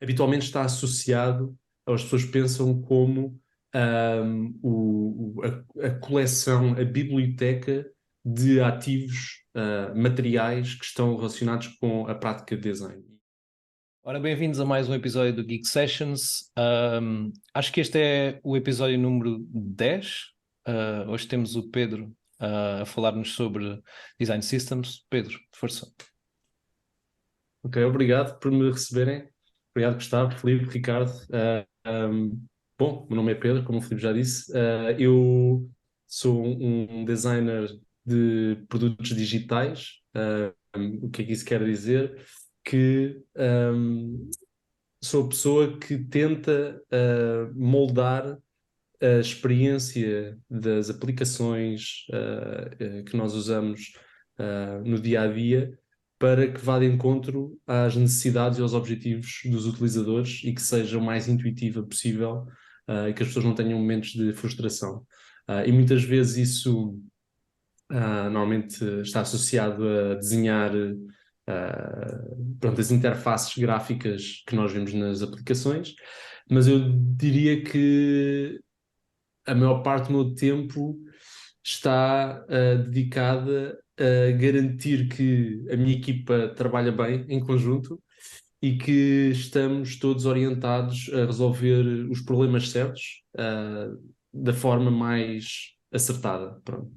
habitualmente está associado, as pessoas pensam como a coleção, a biblioteca de ativos materiais que estão relacionados com a prática de design. Ora, bem-vindos a mais um episódio do Geek Sessions. Acho que este é o episódio número 10. Hoje temos o Pedro a falar-nos sobre Design Systems. Pedro, força. Ok, obrigado por me receberem. Obrigado, Gustavo, Filipe, Ricardo. Bom, meu nome é Pedro, como o Filipe já disse. Eu sou um designer de produtos digitais. O que é que isso quer dizer? Que sou a pessoa que tenta moldar a experiência das aplicações que nós usamos no dia a dia para que vá de encontro às necessidades e aos objetivos dos utilizadores e que seja o mais intuitiva possível e que as pessoas não tenham momentos de frustração. E muitas vezes isso normalmente está associado a desenhar pronto, as interfaces gráficas que nós vemos nas aplicações, mas eu diria que a maior parte do meu tempo está dedicada a garantir que a minha equipa trabalha bem em conjunto e que estamos todos orientados a resolver os problemas certos, da forma mais acertada. Pronto.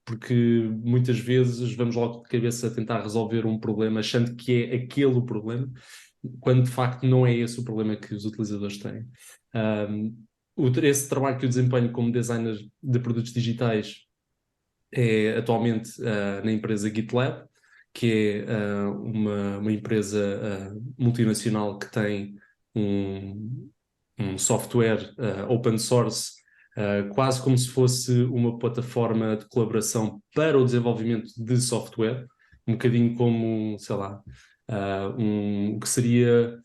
Porque muitas vezes vamos logo de cabeça a tentar resolver um problema achando que é aquele o problema, quando de facto não é esse o problema que os utilizadores têm. Esse trabalho que eu desempenho como designer de produtos digitais é atualmente na empresa GitLab, que é uma empresa multinacional que tem um, um software open source, quase como se fosse uma plataforma de colaboração para o desenvolvimento de software, um bocadinho como, sei lá, o que seria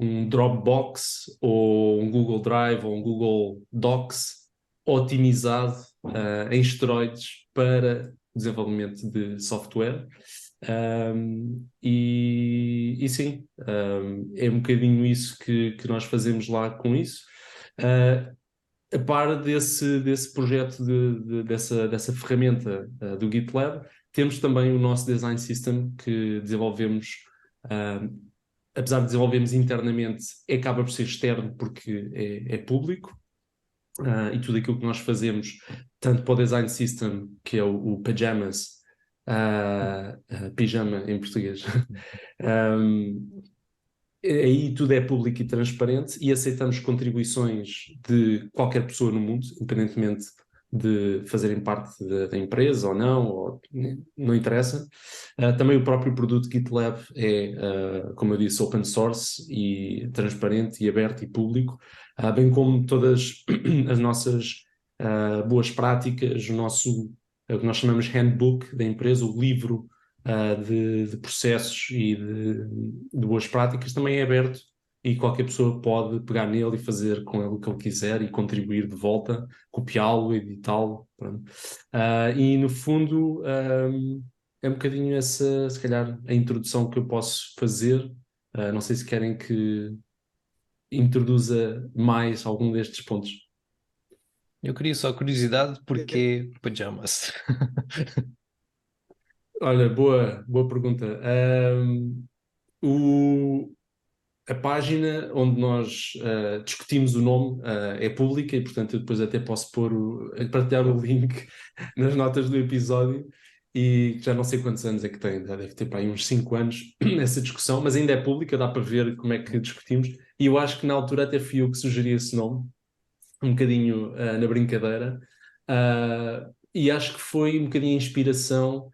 um Dropbox ou um Google Drive ou um Google Docs otimizado em esteroides para desenvolvimento de software. E sim, é um bocadinho isso que nós fazemos lá com isso. A par desse projeto, dessa ferramenta do GitLab, temos também o nosso design system que desenvolvemos, apesar de desenvolvermos internamente, acaba por ser externo porque é público. E tudo aquilo que nós fazemos, tanto para o design system, que é o Pajamas, pijama em português, aí tudo é público e transparente e aceitamos contribuições de qualquer pessoa no mundo, independentemente de fazerem parte da empresa ou não, não interessa. Também o próprio produto GitLab é, como eu disse, open source e transparente e aberto e público, bem como todas as nossas boas práticas, o que nós chamamos handbook da empresa, o livro de processos e de boas práticas também é aberto e qualquer pessoa pode pegar nele e fazer com ele o que ele quiser e contribuir de volta, copiá-lo, editá-lo. E no fundo é um bocadinho essa, se calhar, a introdução que eu posso fazer. Não sei se querem que introduza mais algum destes pontos. Eu queria só curiosidade, porque pajamas? Olha, boa pergunta. O, A página onde nós discutimos o nome é pública e, portanto, eu depois até posso partilhar o link nas notas do episódio e já não sei quantos anos é que tem, já deve ter para aí uns 5 anos essa discussão, mas ainda é pública, dá para ver como é que discutimos e eu acho que na altura até fui eu que sugeri esse nome, um bocadinho na brincadeira, e acho que foi um bocadinho a inspiração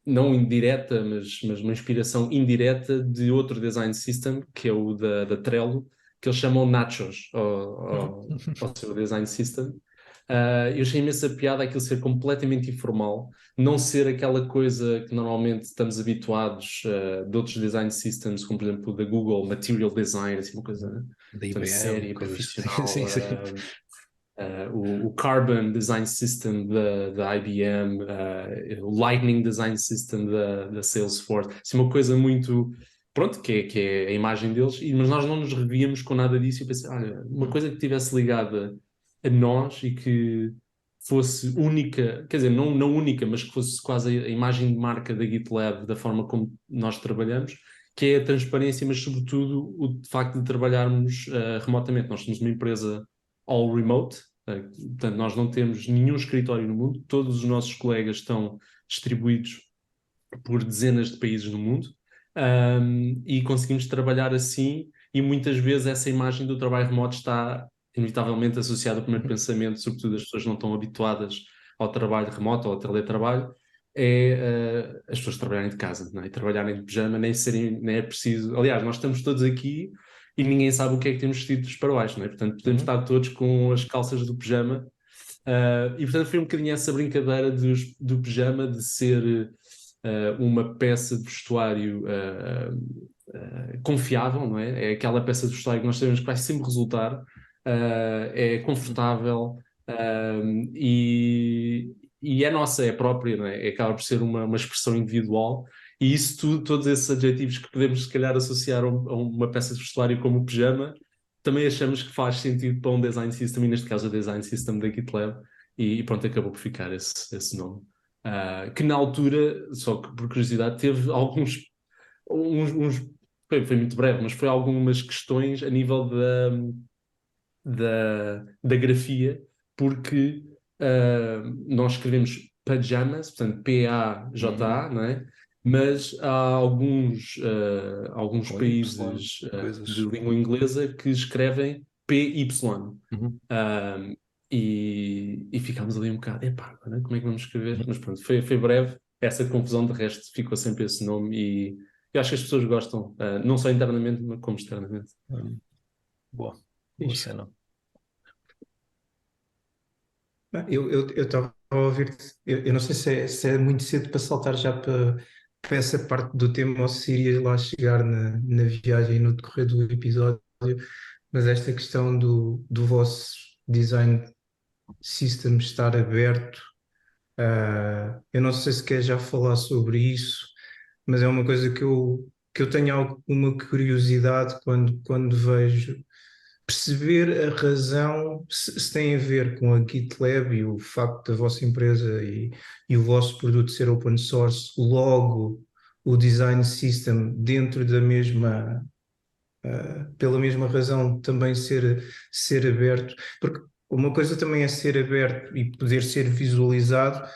não indireta, mas uma inspiração indireta de outro design system, que é o da Trello, que eles chamam Nachos ao seu design system. Eu achei imensa piada aquilo ser completamente informal, não ser aquela coisa que normalmente estamos habituados de outros design systems, como por exemplo o da Google, Material Design, assim, uma coisa Da portanto, IBM, séria, coisas assim. profissional. Sim, sim. o Carbon Design System da IBM, o Lightning Design System da Salesforce. Assim, uma coisa muito... Pronto, que é a imagem deles, mas nós não nos revíamos com nada disso. Eu pensei, olha, uma coisa que estivesse ligada a nós e que fosse única, quer dizer, não única, mas que fosse quase a imagem de marca da GitLab, da forma como nós trabalhamos, que é a transparência, mas sobretudo o facto de trabalharmos remotamente. Nós somos uma empresa all remote, portanto, nós não temos nenhum escritório no mundo, todos os nossos colegas estão distribuídos por dezenas de países no mundo, e conseguimos trabalhar assim, e muitas vezes essa imagem do trabalho remoto está inevitavelmente associada ao primeiro pensamento, sobretudo as pessoas não estão habituadas ao trabalho remoto ou ao teletrabalho, as pessoas trabalharem de casa, não é? E trabalharem de pijama, nem é preciso. Aliás, nós estamos todos aqui e ninguém sabe o que é que temos vestidos para baixo, não é? Portanto, podemos estar todos com as calças do pijama. E portanto foi um bocadinho essa brincadeira do pijama de ser uma peça de vestuário confiável, não é? É aquela peça de vestuário que nós sabemos que vai sempre resultar, é confortável, e é nossa, é própria, não é? Acaba por ser uma expressão individual. E isso tudo, todos esses adjetivos que podemos se calhar associar a uma peça de vestuário como o pijama, também achamos que faz sentido para um design system, e neste caso o design system da GitLab, e pronto, acabou por ficar esse nome. Que na altura, só que por curiosidade, teve foi muito breve, mas foi algumas questões a nível da grafia, porque nós escrevemos pajamas, portanto P-A-J-A, não é? Mas há alguns Com Y, países de coisas. língua inglesa que escrevem P-Y. Uhum. E ficámos ali um bocado, epá, agora como é que vamos escrever? Mas pronto, foi breve, essa confusão, de resto ficou sempre esse nome, e eu acho que as pessoas gostam, não só internamente, mas como externamente. Hum. Boa, boa Fixe. cena. Eu estava a ouvir, eu não sei se é muito cedo para saltar já para essa parte do tema ou se irias lá chegar na viagem no decorrer do episódio, mas esta questão do vosso design system estar aberto, eu não sei se quer já falar sobre isso, mas é uma coisa que eu tenho alguma curiosidade quando vejo perceber a razão, se tem a ver com a GitLab e o facto da vossa empresa e o vosso produto ser open source, logo o design system dentro da mesma, pela mesma razão também ser aberto, porque uma coisa também é ser aberto e poder ser visualizado,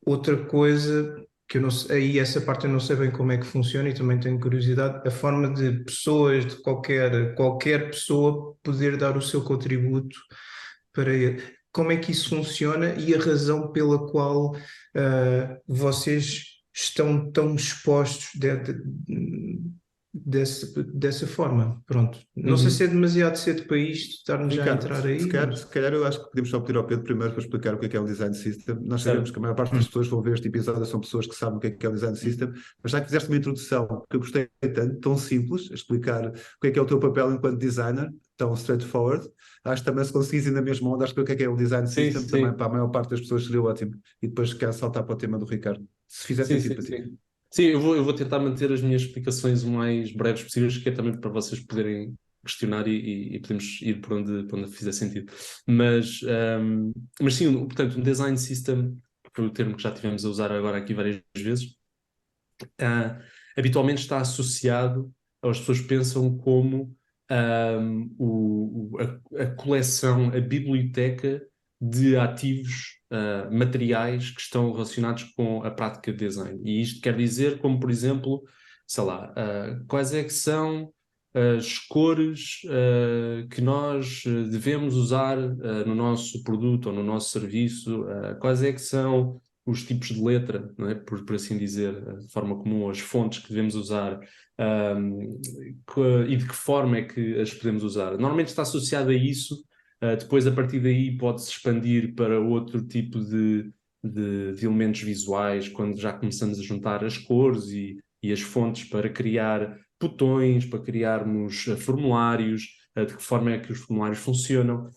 outra coisa que eu não sei, aí essa parte eu não sei bem como é que funciona e também tenho curiosidade, a forma de pessoas, de qualquer pessoa poder dar o seu contributo para como é que isso funciona e a razão pela qual vocês estão tão expostos dessa forma. Pronto. Não sei se é demasiado cedo para isto, estarmos já a Ricardo, entrar se aí, calhar, mas... se calhar eu acho que podemos só pedir ao Pedro primeiro para explicar o que é um design system. Nós sabemos Certo. que a maior parte das pessoas que vão ver este episódio são pessoas que sabem o que é um design system, mas já que fizeste uma introdução que eu gostei tanto, tão simples, a explicar o que é o teu papel enquanto designer, tão straightforward, acho que também se conseguires ir na mesma onda, acho que o que é um design Sim, system também sim. para a maior parte das pessoas seria ótimo. E depois quero saltar para o tema do Ricardo, se fizer Sim, sentido sim, para ti. sim. Sim, eu vou tentar manter as minhas explicações o mais breves possíveis, que é também para vocês poderem questionar, e podemos ir por onde fizer sentido. Mas sim, portanto, um design system, que foi o termo que já tivemos a usar agora aqui várias vezes, ah, habitualmente está associado, as pessoas pensam como a coleção, a biblioteca de ativos materiais que estão relacionados com a prática de design. E isto quer dizer, como por exemplo, sei lá, quais é que são as cores que nós devemos usar no nosso produto ou no nosso serviço, quais é que são os tipos de letra, não é? Por assim dizer, de forma comum, as fontes que devemos usar, e de que forma é que as podemos usar. Normalmente está associado a isso, depois a partir daí pode-se expandir para outro tipo de elementos visuais, quando já começamos a juntar as cores e as fontes para criar botões, para criarmos formulários, de que forma é que os formulários funcionam,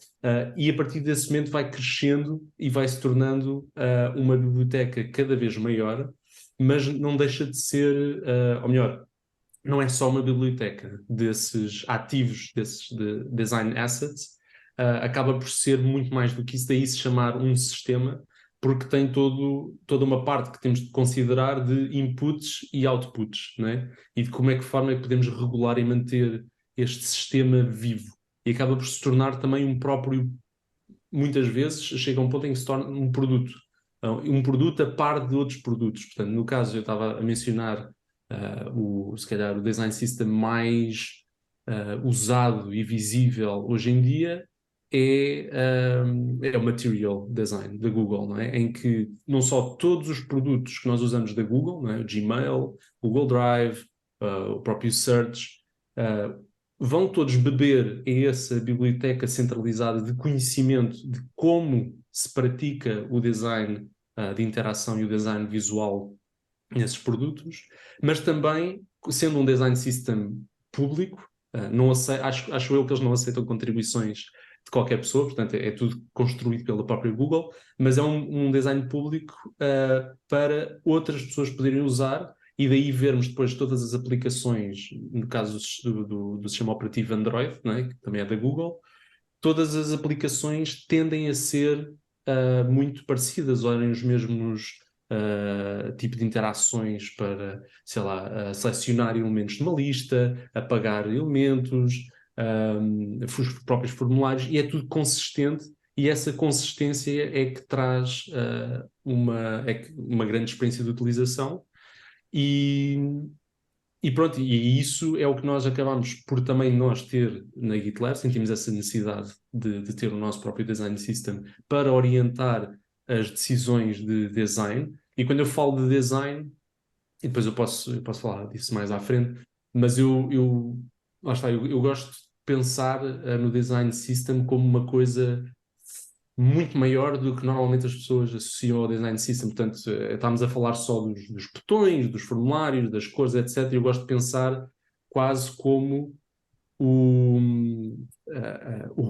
e a partir desse momento vai crescendo e vai se tornando uma biblioteca cada vez maior, mas não deixa de ser, ou melhor, não é só uma biblioteca desses ativos, desses design assets, acaba por ser muito mais do que isso, daí se chamar um sistema, porque tem toda uma parte que temos de considerar de inputs e outputs, né? E de como é que forma é que podemos regular e manter este sistema vivo. E acaba por se tornar também um próprio, muitas vezes, chega a um ponto em que se torna um produto. Um produto a par de outros produtos. Portanto, no caso, eu estava a mencionar se calhar o design system mais usado e visível hoje em dia é o Material Design da Google, não é? Em que não só todos os produtos que nós usamos da Google, não é? O Gmail, Google Drive, o próprio Search, vão todos beber a essa biblioteca centralizada de conhecimento de como se pratica o design de interação e o design visual nesses produtos, mas também, sendo um design system público, acho eu que eles não aceitam contribuições de qualquer pessoa, portanto é tudo construído pela própria Google, mas é um design público para outras pessoas poderem usar, e daí vermos depois todas as aplicações, no caso do sistema operativo Android, né, que também é da Google, todas as aplicações tendem a ser muito parecidas, olhem os mesmos tipo de interações para, sei lá, selecionar elementos de uma lista, apagar elementos, os próprios formulários, e é tudo consistente, e essa consistência é que traz uma grande experiência de utilização, e, e pronto, e isso é o que nós acabamos por também nós ter na GitLab, sentimos essa necessidade de ter o nosso próprio design system para orientar as decisões de design. E quando eu falo de design, e depois eu posso falar disso mais à frente, mas lá está, eu gosto de pensar no design system como uma coisa muito maior do que normalmente as pessoas associam ao design system. Portanto, estamos a falar só dos botões, dos formulários, das cores, etc. E eu gosto de pensar quase como o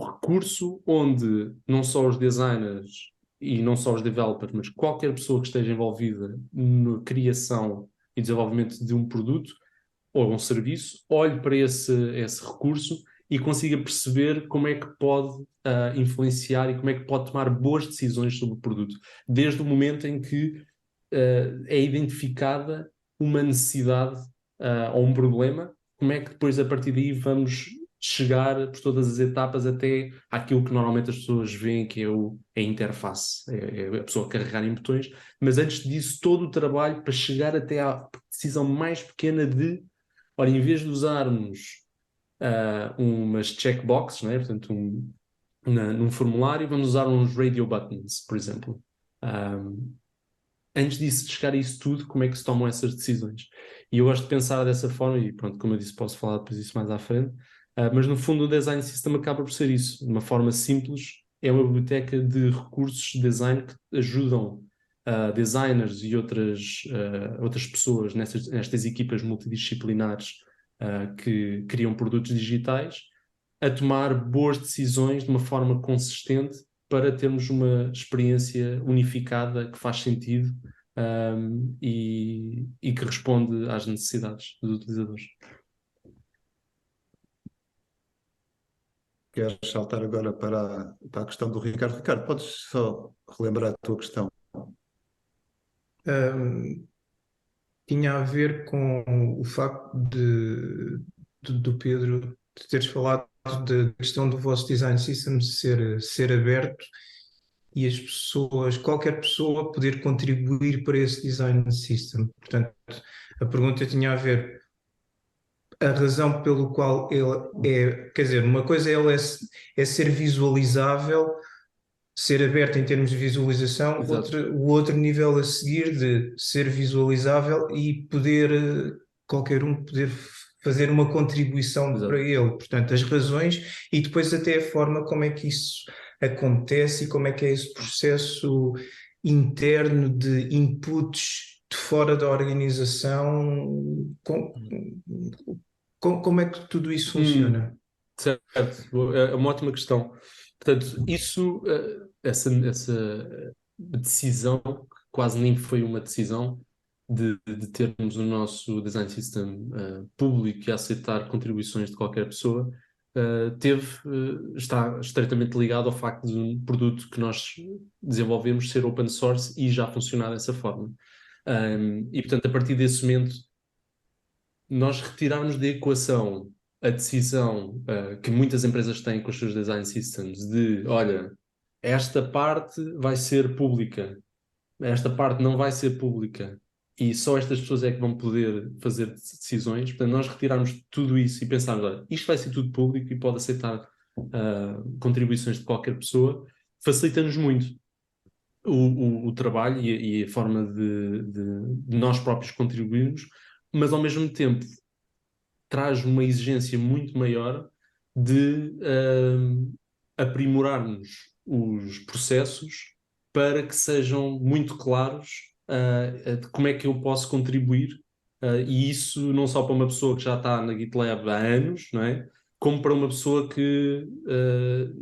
recurso onde não só os designers e não só os developers, mas qualquer pessoa que esteja envolvida na criação e desenvolvimento de um produto ou um serviço, olhe para esse recurso e consiga perceber como é que pode influenciar e como é que pode tomar boas decisões sobre o produto, desde o momento em que é identificada uma necessidade ou um problema, como é que depois a partir daí vamos chegar por todas as etapas até àquilo que normalmente as pessoas veem que é a interface, é a pessoa carregar em botões, mas antes disso todo o trabalho para chegar até à decisão mais pequena de, olha, em vez de usarmos umas checkboxes, né? Portanto, num formulário, vamos usar uns radio buttons, por exemplo. Antes disso, de chegar a isso tudo, como é que se tomam essas decisões? E eu gosto de pensar dessa forma, e pronto, como eu disse, posso falar depois disso mais à frente, mas no fundo o design system acaba por ser isso, de uma forma simples, é uma biblioteca de recursos de design que ajudam designers e outras pessoas nestas equipas multidisciplinares que criam produtos digitais a tomar boas decisões de uma forma consistente para termos uma experiência unificada que faz sentido e que responde às necessidades dos utilizadores. Queres saltar agora para a questão do Ricardo? Ricardo, podes só relembrar a tua questão? Tinha a ver com o facto do Pedro de teres falado da questão do vosso design system ser aberto e as pessoas, qualquer pessoa poder contribuir para esse design system. Portanto, a pergunta tinha a ver a razão pelo qual ele é, quer dizer, uma coisa é ser visualizável, ser aberto em termos de visualização, o outro nível a seguir de ser visualizável e poder, qualquer um poder fazer uma contribuição para ele. Portanto, as razões e depois até a forma como é que isso acontece e como é que é esse processo interno de inputs de fora da organização, como é que tudo isso funciona? Certo, é uma ótima questão. Portanto, essa decisão, que quase nem foi uma decisão, de termos o nosso design system público e aceitar contribuições de qualquer pessoa, está estreitamente ligado ao facto de um produto que nós desenvolvemos ser open source e já funcionar dessa forma. E, portanto, a partir desse momento, nós retirarmos da equação a decisão que muitas empresas têm com os seus design systems de, olha, esta parte vai ser pública, esta parte não vai ser pública e só estas pessoas é que vão poder fazer decisões. Portanto, nós retirarmos tudo isso e pensarmos, olha, isto vai ser tudo público e pode aceitar contribuições de qualquer pessoa, facilita-nos muito o trabalho e a forma de nós próprios contribuirmos, mas ao mesmo tempo traz uma exigência muito maior de aprimorarmos os processos para que sejam muito claros de como é que eu posso contribuir, e isso não só para uma pessoa que já está na GitLab há anos, não é? Como para uma pessoa que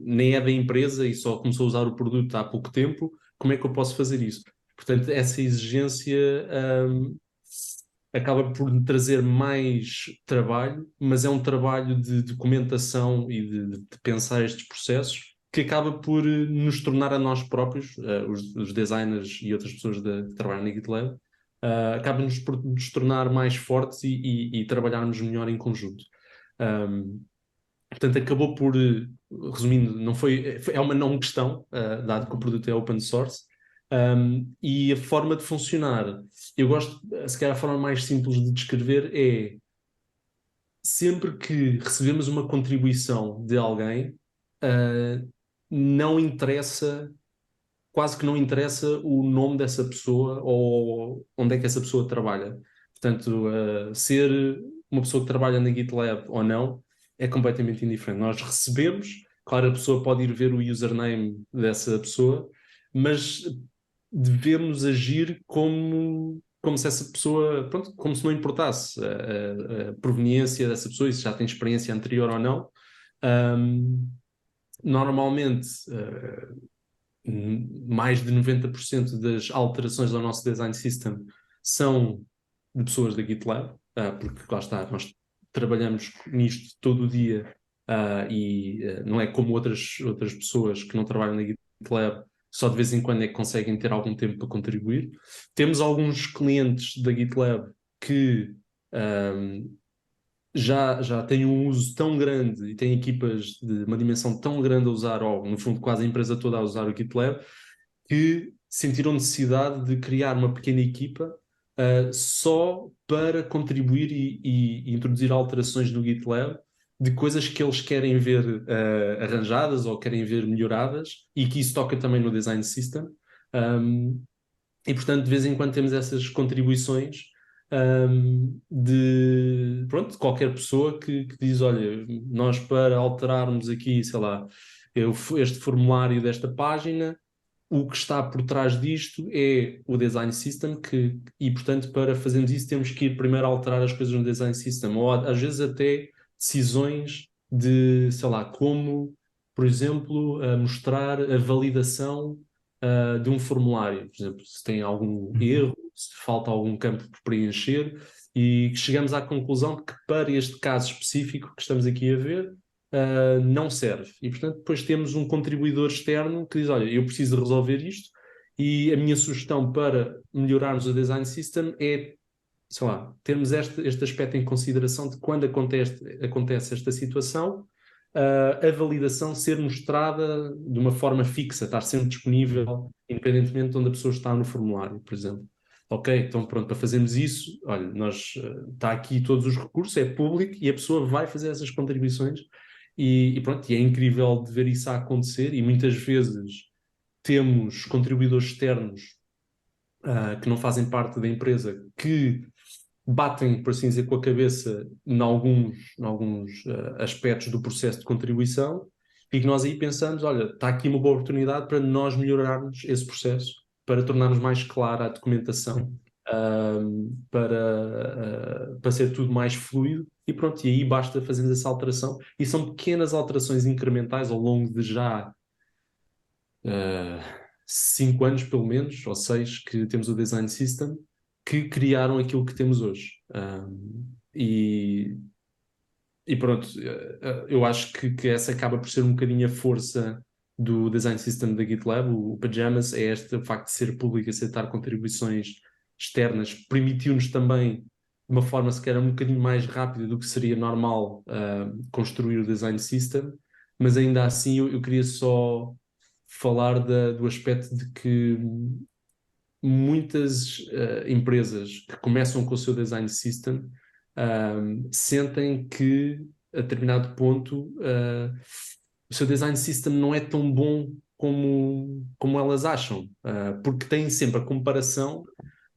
nem é da empresa e só começou a usar o produto há pouco tempo, como é que eu posso fazer isso? Portanto, essa exigência acaba por trazer mais trabalho, mas é um trabalho de documentação e de pensar estes processos que acaba por nos tornar a nós próprios, os designers e outras pessoas que trabalham na GitLab, acaba-nos por nos tornar mais fortes e trabalharmos melhor em conjunto. Portanto, acabou por, resumindo, é uma não questão, dado que o produto é open source. E a forma de funcionar, eu gosto, se calhar a forma mais simples de descrever é sempre que recebemos uma contribuição de alguém, não interessa, quase que não interessa o nome dessa pessoa ou onde é que essa pessoa trabalha. Portanto, ser uma pessoa que trabalha na GitLab ou não é completamente indiferente. Nós recebemos, claro, a pessoa pode ir ver o username dessa pessoa, mas devemos agir como se essa pessoa, pronto, como se não importasse a proveniência dessa pessoa, e se já tem experiência anterior ou não. Normalmente, mais de 90% das alterações ao nosso design system são de pessoas da GitLab, porque lá está, nós trabalhamos nisto todo o dia, não é como outras pessoas que não trabalham na GitLab, só de vez em quando é que conseguem ter algum tempo para contribuir. Temos alguns clientes da GitLab que já têm um uso tão grande e têm equipas de uma dimensão tão grande a usar, ou no fundo quase a empresa toda a usar o GitLab, que sentiram necessidade de criar uma pequena equipa só para contribuir e introduzir alterações no GitLab de coisas que eles querem ver arranjadas ou querem ver melhoradas, e que isso toca também no design system. E portanto, de vez em quando temos essas contribuições de qualquer pessoa que diz, olha, nós para alterarmos aqui, sei lá, este formulário desta página, o que está por trás disto é o design system, e portanto para fazermos isso temos que ir primeiro alterar as coisas no design system, ou às vezes até decisões de, sei lá, como, por exemplo, mostrar a validação de um formulário, por exemplo, se tem algum erro, se falta algum campo por preencher, e chegamos à conclusão de que para este caso específico que estamos aqui a ver, não serve. E, portanto, depois temos um contribuidor externo que diz, olha, eu preciso resolver isto, e a minha sugestão para melhorarmos o design system é, sei lá, termos este aspecto em consideração de quando acontece esta situação, a validação ser mostrada de uma forma fixa, estar sempre disponível, independentemente de onde a pessoa está no formulário, por exemplo. Ok, então pronto, para fazermos isso, olha, está aqui todos os recursos, é público e a pessoa vai fazer essas contribuições, e pronto, e é incrível de ver isso a acontecer, e muitas vezes temos contribuidores externos que não fazem parte da empresa, que batem, por assim dizer, com a cabeça em alguns aspectos do processo de contribuição, e que nós aí pensamos, olha, está aqui uma boa oportunidade para nós melhorarmos esse processo, para tornarmos mais clara a documentação para ser tudo mais fluido, e pronto, e aí basta fazer essa alteração, e são pequenas alterações incrementais ao longo de já 5 anos, pelo menos, ou 6, que temos o Design System, que criaram aquilo que temos hoje. E, e pronto, eu acho que essa acaba por ser um bocadinho a força do Design System da GitLab. O Pajamas é este o facto de ser público, aceitar contribuições externas, permitiu-nos também, de uma forma se calhar um bocadinho mais rápida do que seria normal, construir o Design System, mas ainda assim eu queria só falar do aspecto de que muitas empresas que começam com o seu Design System sentem que a determinado ponto o seu Design System não é tão bom como elas acham, porque têm sempre a comparação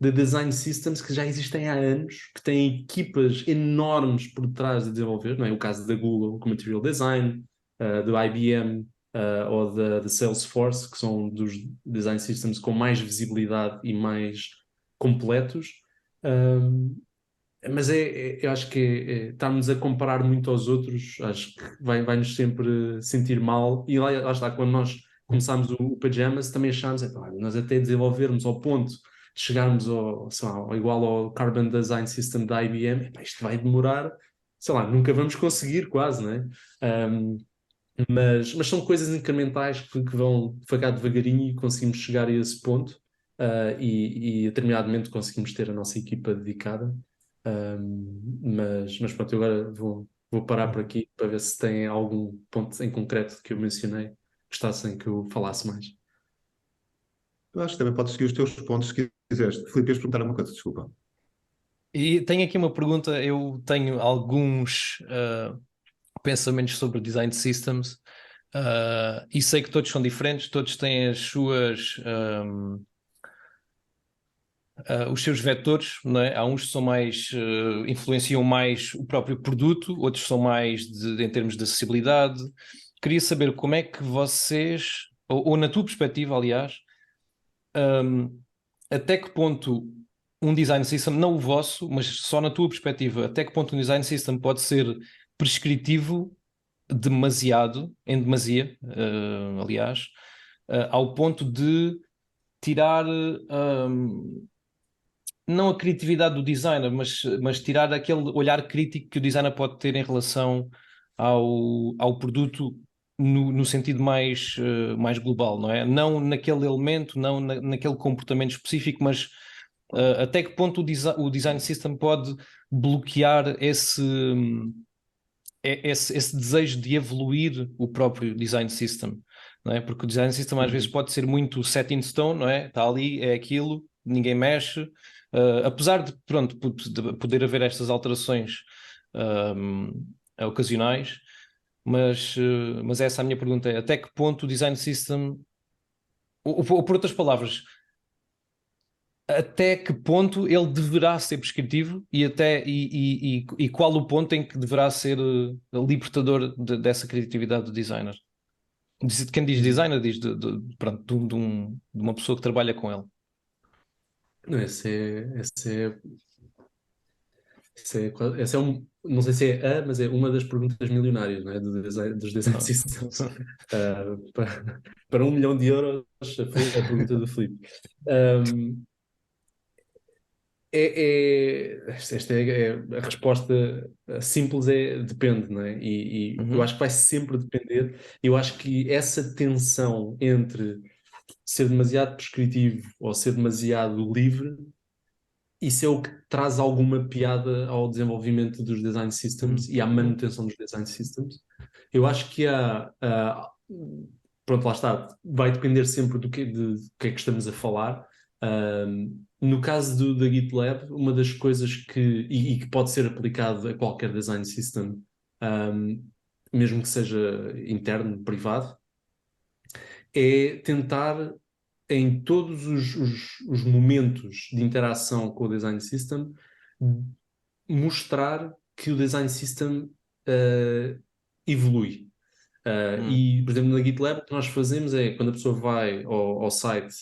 de Design Systems que já existem há anos, que têm equipas enormes por trás de desenvolver, não é? O caso da Google com Material Design, do IBM, ou da Salesforce, que são dos design systems com mais visibilidade e mais completos. Mas eu acho que estarmos a comparar muito aos outros, acho que vai-nos sempre sentir mal. E lá está, quando nós começámos o Pajamas, também achámos, nós até desenvolvermos ao ponto de chegarmos sei lá, igual ao Carbon Design System da IBM, isto vai demorar, sei lá, nunca vamos conseguir quase, não é? Mas são coisas incrementais que vão devagar devagarinho e conseguimos chegar a esse ponto, e a determinado momento conseguimos ter a nossa equipa dedicada. Mas pronto, eu agora vou parar por aqui para ver se tem algum ponto em concreto que eu mencionei que gostassem que eu falasse mais. Eu acho que também podes seguir os teus pontos se quiseres. Filipe, ias perguntar uma coisa, desculpa. E tenho aqui uma pergunta. Eu tenho alguns pensamentos sobre design systems, e sei que todos são diferentes, todos têm as suas os seus vetores, não é? Há uns que são mais influenciam mais o próprio produto, outros são mais em termos de acessibilidade. Queria saber como é que vocês, ou na tua perspectiva, aliás, até que ponto um design system, não o vosso, mas só na tua perspectiva, até que ponto um design system pode ser prescritivo demasiado, em demasia, aliás, ao ponto de tirar não a criatividade do designer, mas tirar aquele olhar crítico que o designer pode ter em relação ao produto no sentido mais global, não é? Não naquele elemento, não naquele comportamento específico, mas até que ponto o design system pode bloquear esse desejo de evoluir o próprio design system, não é? Porque o design system às vezes pode ser muito set in stone, não é? Está ali, é aquilo, ninguém mexe. Apesar de, pronto, de poder haver estas alterações ocasionais, mas essa é a minha pergunta, é até que ponto o design system, ou por outras palavras, até que ponto ele deverá ser prescritivo e qual o ponto em que deverá ser libertador dessa criatividade do designer? Quem diz designer diz pronto, de uma pessoa que trabalha com ele. Não, essa é não sei se é mas é uma das perguntas milionárias, não é? Dos design systems. Para 1 milhão de euros, a pergunta do Filipe. Esta é a resposta simples, depende, não é? E eu acho que vai sempre depender. Eu acho que essa tensão entre ser demasiado prescritivo ou ser demasiado livre, isso é o que traz alguma piada ao desenvolvimento dos design systems e à manutenção dos design systems. Eu acho que pronto, lá está, vai depender sempre do que é que estamos a falar. No caso da GitLab, uma das coisas e que pode ser aplicado a qualquer design system, mesmo que seja interno, privado, é tentar em todos os momentos de interação com o design system mostrar que o design system evolui. E, por exemplo, na GitLab, o que nós fazemos é, quando a pessoa vai ao site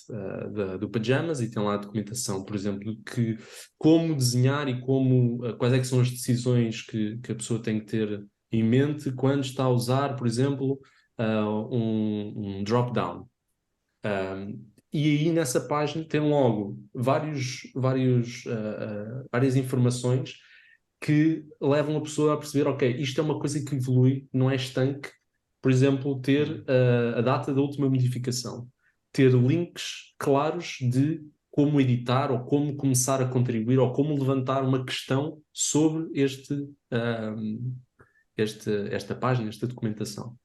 do Pajamas e tem lá a documentação, por exemplo, que como desenhar e quais é que são as decisões que a pessoa tem que ter em mente quando está a usar, por exemplo, um drop-down. E aí nessa página tem logo várias informações que levam a pessoa a perceber, ok, isto é uma coisa que evolui, não é estanque. Por exemplo, ter a data da última modificação, ter links claros de como editar ou como começar a contribuir ou como levantar uma questão sobre esta página, esta documentação.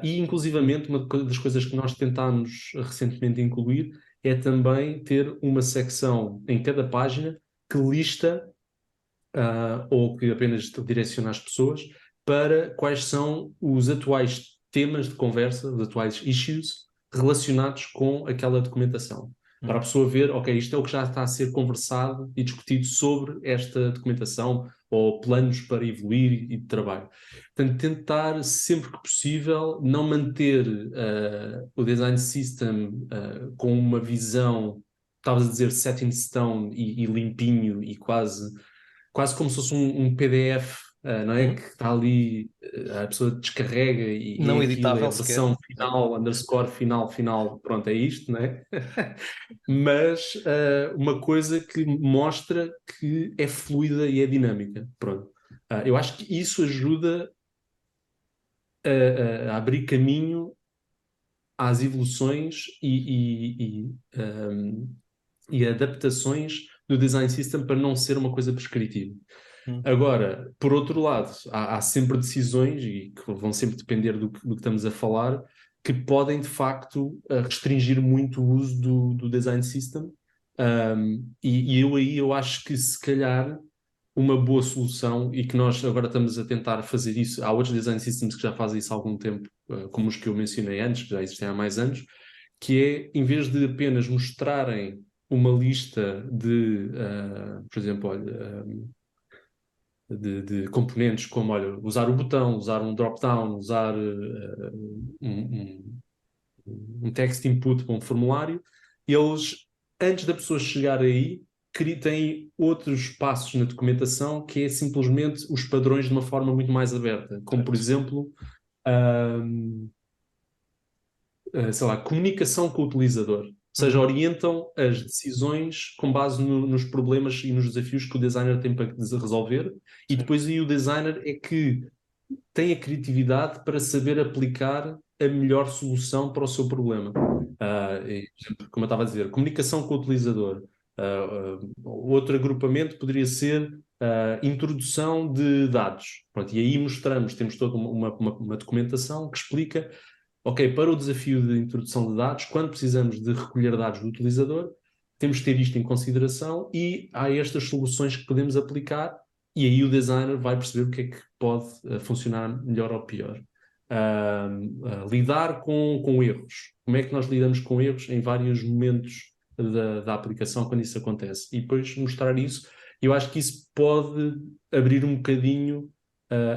E, inclusivamente, uma das coisas que nós tentámos recentemente incluir é também ter uma secção em cada página que lista ou que apenas direciona as pessoas para quais são os atuais temas de conversa, os atuais issues relacionados com aquela documentação. Para a pessoa ver, ok, isto é o que já está a ser conversado e discutido sobre esta documentação ou planos para evoluir e de trabalho. Portanto, tentar sempre que possível não manter o design system com uma visão, estavas a dizer, set in stone e limpinho e quase como se fosse um PDF, não é? Que está ali, a pessoa descarrega e Não aquilo é editável a sequer. versão final, underscore final, pronto, é isto, não é? Mas uma coisa que mostra que é fluida e é dinâmica, pronto. Eu acho que isso ajuda a abrir caminho às evoluções e adaptações do design system para não ser uma coisa prescritiva. Agora, por outro lado, há sempre decisões, e que vão sempre depender do que estamos a falar, que podem, de facto, restringir muito o uso do design system. E eu acho que, se calhar, uma boa solução, e que nós agora estamos a tentar fazer isso, há outros design systems que já fazem isso há algum tempo, como os que eu mencionei antes, que já existem há mais anos, que é, em vez de apenas mostrarem uma lista de, por exemplo, olha, de componentes como, olha, usar o botão, usar um drop-down, usar um text input para um formulário, eles, antes da pessoa chegar aí, têm outros passos na documentação que é simplesmente os padrões de uma forma muito mais aberta, como, por exemplo, sei lá, comunicação com o utilizador. Ou seja, orientam as decisões com base nos problemas e nos desafios que o designer tem para resolver, e depois aí o designer é que tem a criatividade para saber aplicar a melhor solução para o seu problema. Como eu estava a dizer, comunicação com o utilizador. Outro agrupamento poderia ser introdução de dados. Pronto, e aí temos toda uma documentação que explica, ok, para o desafio de introdução de dados, quando precisamos de recolher dados do utilizador, temos de ter isto em consideração e há estas soluções que podemos aplicar, e aí o designer vai perceber o que é que pode funcionar melhor ou pior. Lidar com erros. Como é que nós lidamos com erros em vários momentos da aplicação quando isso acontece? E depois mostrar isso. Eu acho que isso pode abrir um bocadinho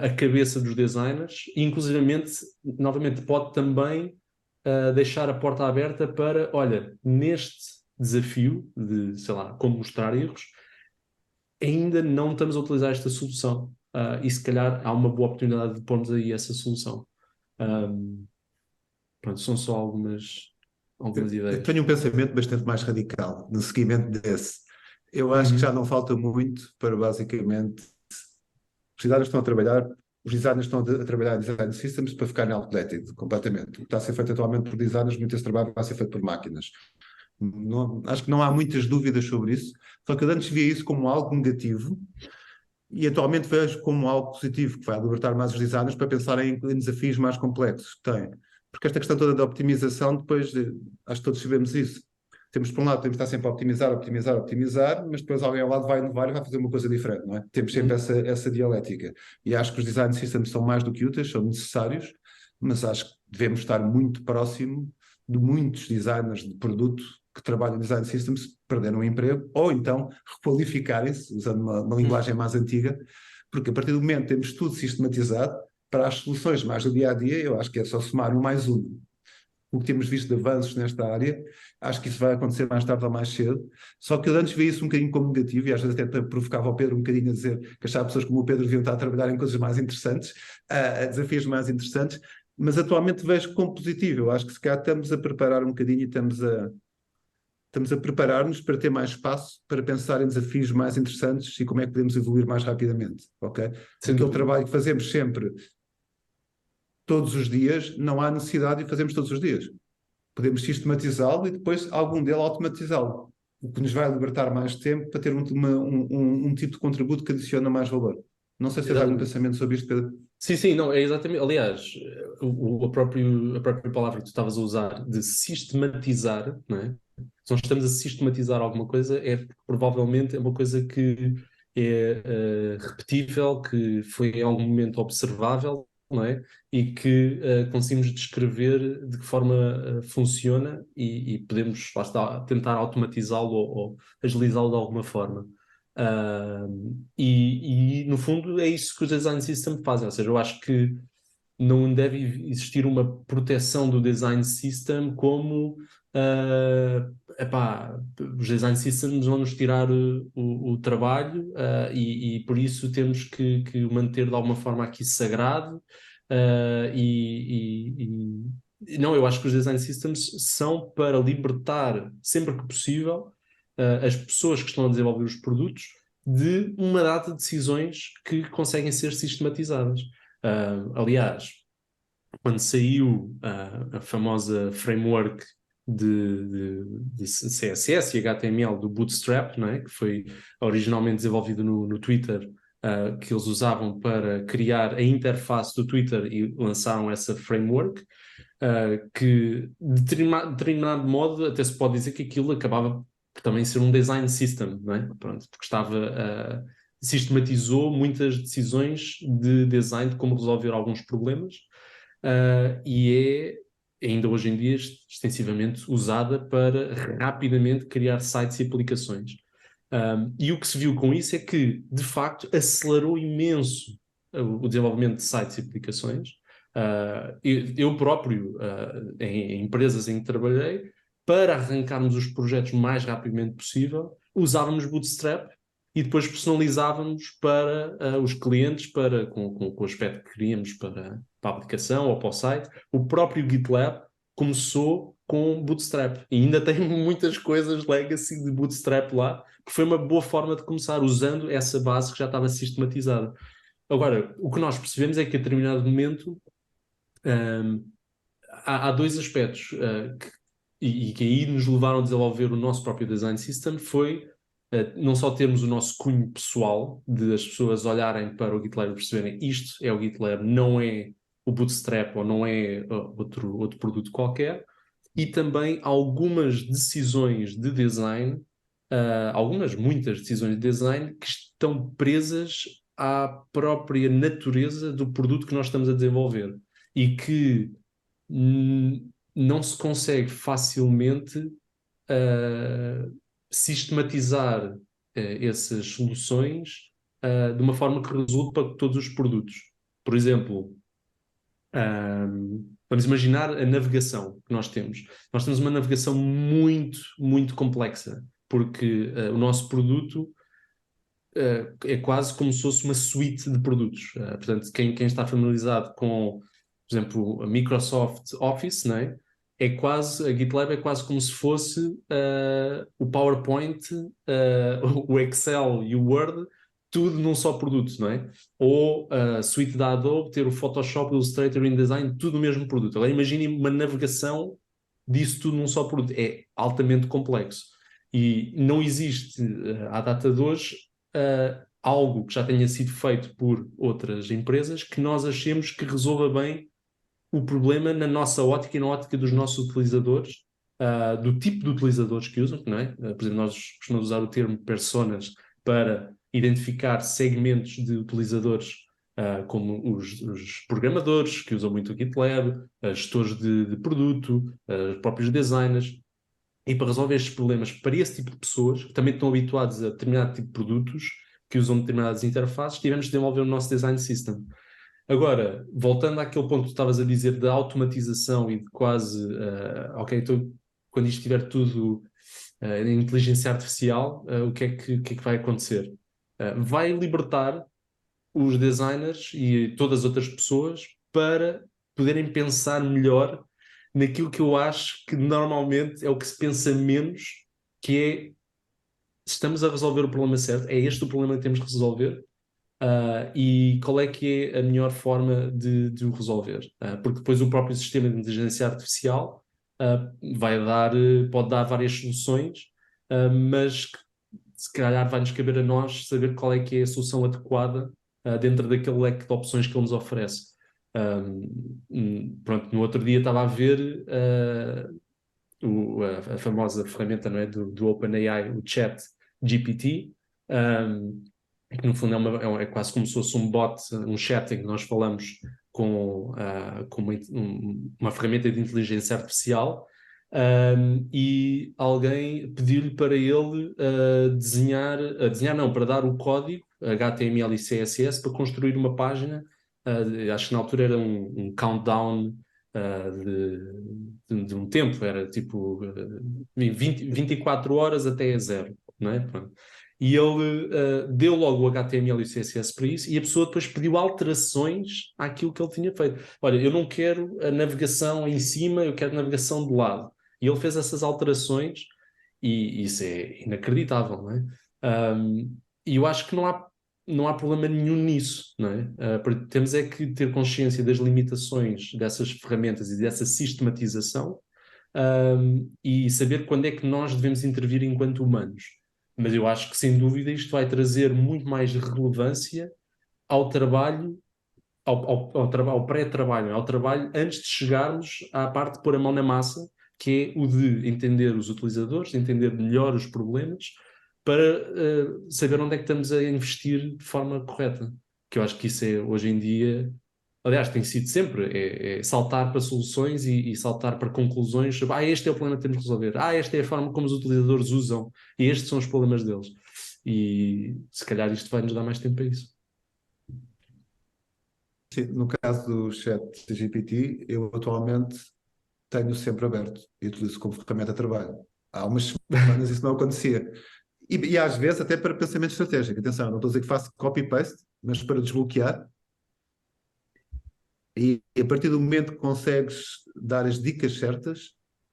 a cabeça dos designers e, inclusivamente, novamente, pode também deixar a porta aberta para, olha, neste desafio de, sei lá, como mostrar erros, ainda não estamos a utilizar esta solução. E se calhar há uma boa oportunidade de pormos aí essa solução. Pronto, são só algumas ideias. Eu tenho um pensamento bastante mais radical no seguimento desse. Eu acho que já não falta muito para, basicamente, os designers estão a trabalhar, os designers estão a trabalhar em design systems para ficarem outdated completamente. O que está a ser feito atualmente por designers, muito desse trabalho vai ser feito por máquinas. Acho que não há muitas dúvidas sobre isso, só que eu antes via isso como algo negativo e atualmente vejo como algo positivo, que vai libertar mais os designers para pensarem em desafios mais complexos que têm. Porque esta questão toda da optimização, depois, acho que todos sabemos isso. Temos, por um lado, temos de estar sempre a optimizar, mas depois alguém ao lado vai inovar e vai fazer uma coisa diferente, não é? Temos sempre essa dialética. E acho que os design systems são mais do que úteis, são necessários, mas acho que devemos estar muito próximo de muitos designers de produto que trabalham em design systems perderam o emprego, ou então requalificarem-se, usando uma linguagem mais antiga, porque a partir do momento que temos tudo sistematizado, para as soluções mais do dia a dia, eu acho que é só somar um mais um. O que temos visto de avanços nesta área, acho que isso vai acontecer mais tarde ou mais cedo. Só que eu antes via isso um bocadinho como negativo, e às vezes até provocava o Pedro um bocadinho a dizer que achava pessoas como o Pedro deviam estar a trabalhar em coisas mais interessantes, a desafios mais interessantes, mas atualmente vejo como positivo. Eu acho que se calhar estamos a preparar um bocadinho e estamos a preparar-nos para ter mais espaço para pensar em desafios mais interessantes e como é que podemos evoluir mais rapidamente, ok? Sem Aquele dúvida. trabalho que fazemos sempre, todos os dias, não há necessidade de o fazermos todos os dias. Podemos sistematizá-lo e depois algum dele automatizá-lo, o que nos vai libertar mais tempo para ter um tipo de contributo que adiciona mais valor. Não sei se tens algum Exatamente. pensamento sobre isto, Pedro. Sim, não, é exatamente. Aliás, a própria palavra que tu estavas a usar de sistematizar, não é? Se nós estamos a sistematizar alguma coisa, é porque provavelmente é uma coisa que é repetível, que foi em algum momento observável, não é? E que conseguimos descrever de que forma funciona e podemos, lá está, tentar automatizá-lo ou agilizá-lo de alguma forma. No fundo, é isso que os design systems fazem. Ou seja, eu acho que não deve existir uma proteção do design system como os design systems vão nos tirar o trabalho por isso temos que o manter de alguma forma aqui sagrado. Não, eu acho que os design systems são para libertar, sempre que possível, as pessoas que estão a desenvolver os produtos de uma data de decisões que conseguem ser sistematizadas. Aliás, quando saiu a famosa framework de CSS e HTML do Bootstrap, não é? Que foi originalmente desenvolvido no Twitter, que eles usavam para criar a interface do Twitter e lançaram essa framework, que de determinado modo até se pode dizer que aquilo acabava por também ser um design system, não é? Pronto, porque sistematizou muitas decisões de design de como resolver alguns problemas, e é ainda hoje em dia extensivamente usada para rapidamente criar sites e aplicações. E o que se viu com isso é que, de facto, acelerou imenso o desenvolvimento de sites e aplicações. Eu próprio, em empresas em que trabalhei, para arrancarmos os projetos o mais rapidamente possível, usávamos Bootstrap e depois personalizávamos para os clientes com o aspecto que queríamos para a aplicação ou para o site. O próprio GitLab começou com Bootstrap e ainda tem muitas coisas legacy de Bootstrap lá, que foi uma boa forma de começar, usando essa base que já estava sistematizada. Agora, o que nós percebemos é que a determinado momento há dois aspectos que aí nos levaram a desenvolver o nosso próprio design system. Foi não só termos o nosso cunho pessoal, de as pessoas olharem para o GitLab e perceberem isto é o GitLab, não é o Bootstrap ou não é outro produto qualquer, e também algumas decisões de design, muitas decisões de design que estão presas à própria natureza do produto que nós estamos a desenvolver e que não se consegue facilmente sistematizar essas soluções de uma forma que resulte para todos os produtos. Por exemplo, vamos imaginar a navegação que nós temos. Nós temos uma navegação muito, muito complexa, porque o nosso produto é quase como se fosse uma suite de produtos. Portanto, quem está familiarizado com, por exemplo, a Microsoft Office, não é? A GitLab é quase como se fosse o PowerPoint, o Excel e o Word, tudo num só produto, não é? Ou a suite da Adobe, ter o Photoshop, o Illustrator e o InDesign, tudo no mesmo produto. Agora imagine uma navegação disso tudo num só produto. É altamente complexo. E não existe, à data de hoje, algo que já tenha sido feito por outras empresas que nós achemos que resolva bem o problema na nossa ótica e na ótica dos nossos utilizadores, do tipo de utilizadores que usam, não é? Por exemplo, nós costumamos usar o termo personas para identificar segmentos de utilizadores, como os programadores, que usam muito o GitLab, gestores de produto, os próprios designers. E para resolver estes problemas para esse tipo de pessoas, que também estão habituados a determinado tipo de produtos, que usam determinadas interfaces, tivemos de desenvolver o nosso design system. Agora, voltando àquele ponto que tu estavas a dizer da automatização e de quase, ok, então quando isto estiver tudo em inteligência artificial, o que é que vai acontecer? Vai libertar os designers e todas as outras pessoas para poderem pensar melhor naquilo que eu acho que normalmente é o que se pensa menos, que é se estamos a resolver o problema certo, é este o problema que temos que resolver, e qual é que é a melhor forma de o resolver. Porque depois o próprio sistema de inteligência artificial pode dar várias soluções, mas se calhar vai-nos caber a nós saber qual é que é a solução adequada dentro daquele leque de opções que ele nos oferece. Pronto, no outro dia estava a ver a famosa ferramenta, não é, do OpenAI, o Chat GPT, que no fundo é quase como se fosse um bot, um chat em que nós falamos com uma ferramenta de inteligência artificial, e alguém pediu-lhe para ele desenhar não, para dar o código HTML e CSS para construir uma página. Acho que na altura era um countdown de um tempo, era tipo 24 horas até a zero, não é? Pronto. E ele deu logo o HTML e o CSS para isso, e a pessoa depois pediu alterações àquilo que ele tinha feito. Olha, eu não quero a navegação em cima, eu quero a navegação de lado. E ele fez essas alterações, e isso é inacreditável, não é? E eu acho que não há problema nenhum nisso, não é? Porque temos é que ter consciência das limitações dessas ferramentas e dessa sistematização, e saber quando é que nós devemos intervir enquanto humanos. Mas eu acho que, sem dúvida, isto vai trazer muito mais relevância ao trabalho, ao pré-trabalho, ao trabalho antes de chegarmos à parte de pôr a mão na massa, que é o de entender os utilizadores, entender melhor os problemas, para saber onde é que estamos a investir de forma correta. Que eu acho que isso é, hoje em dia, aliás, tem sido sempre, é saltar para soluções e saltar para conclusões sobre, este é o problema que temos que resolver, esta é a forma como os utilizadores usam, e estes são os problemas deles. E se calhar isto vai nos dar mais tempo para isso. Sim, no caso do chat GPT, eu atualmente tenho sempre aberto e utilizo como ferramenta de trabalho. Há umas semanas isso não acontecia. E às vezes até para pensamento estratégico. Atenção, não estou a dizer que faço copy-paste, mas para desbloquear. E a partir do momento que consegues dar as dicas certas,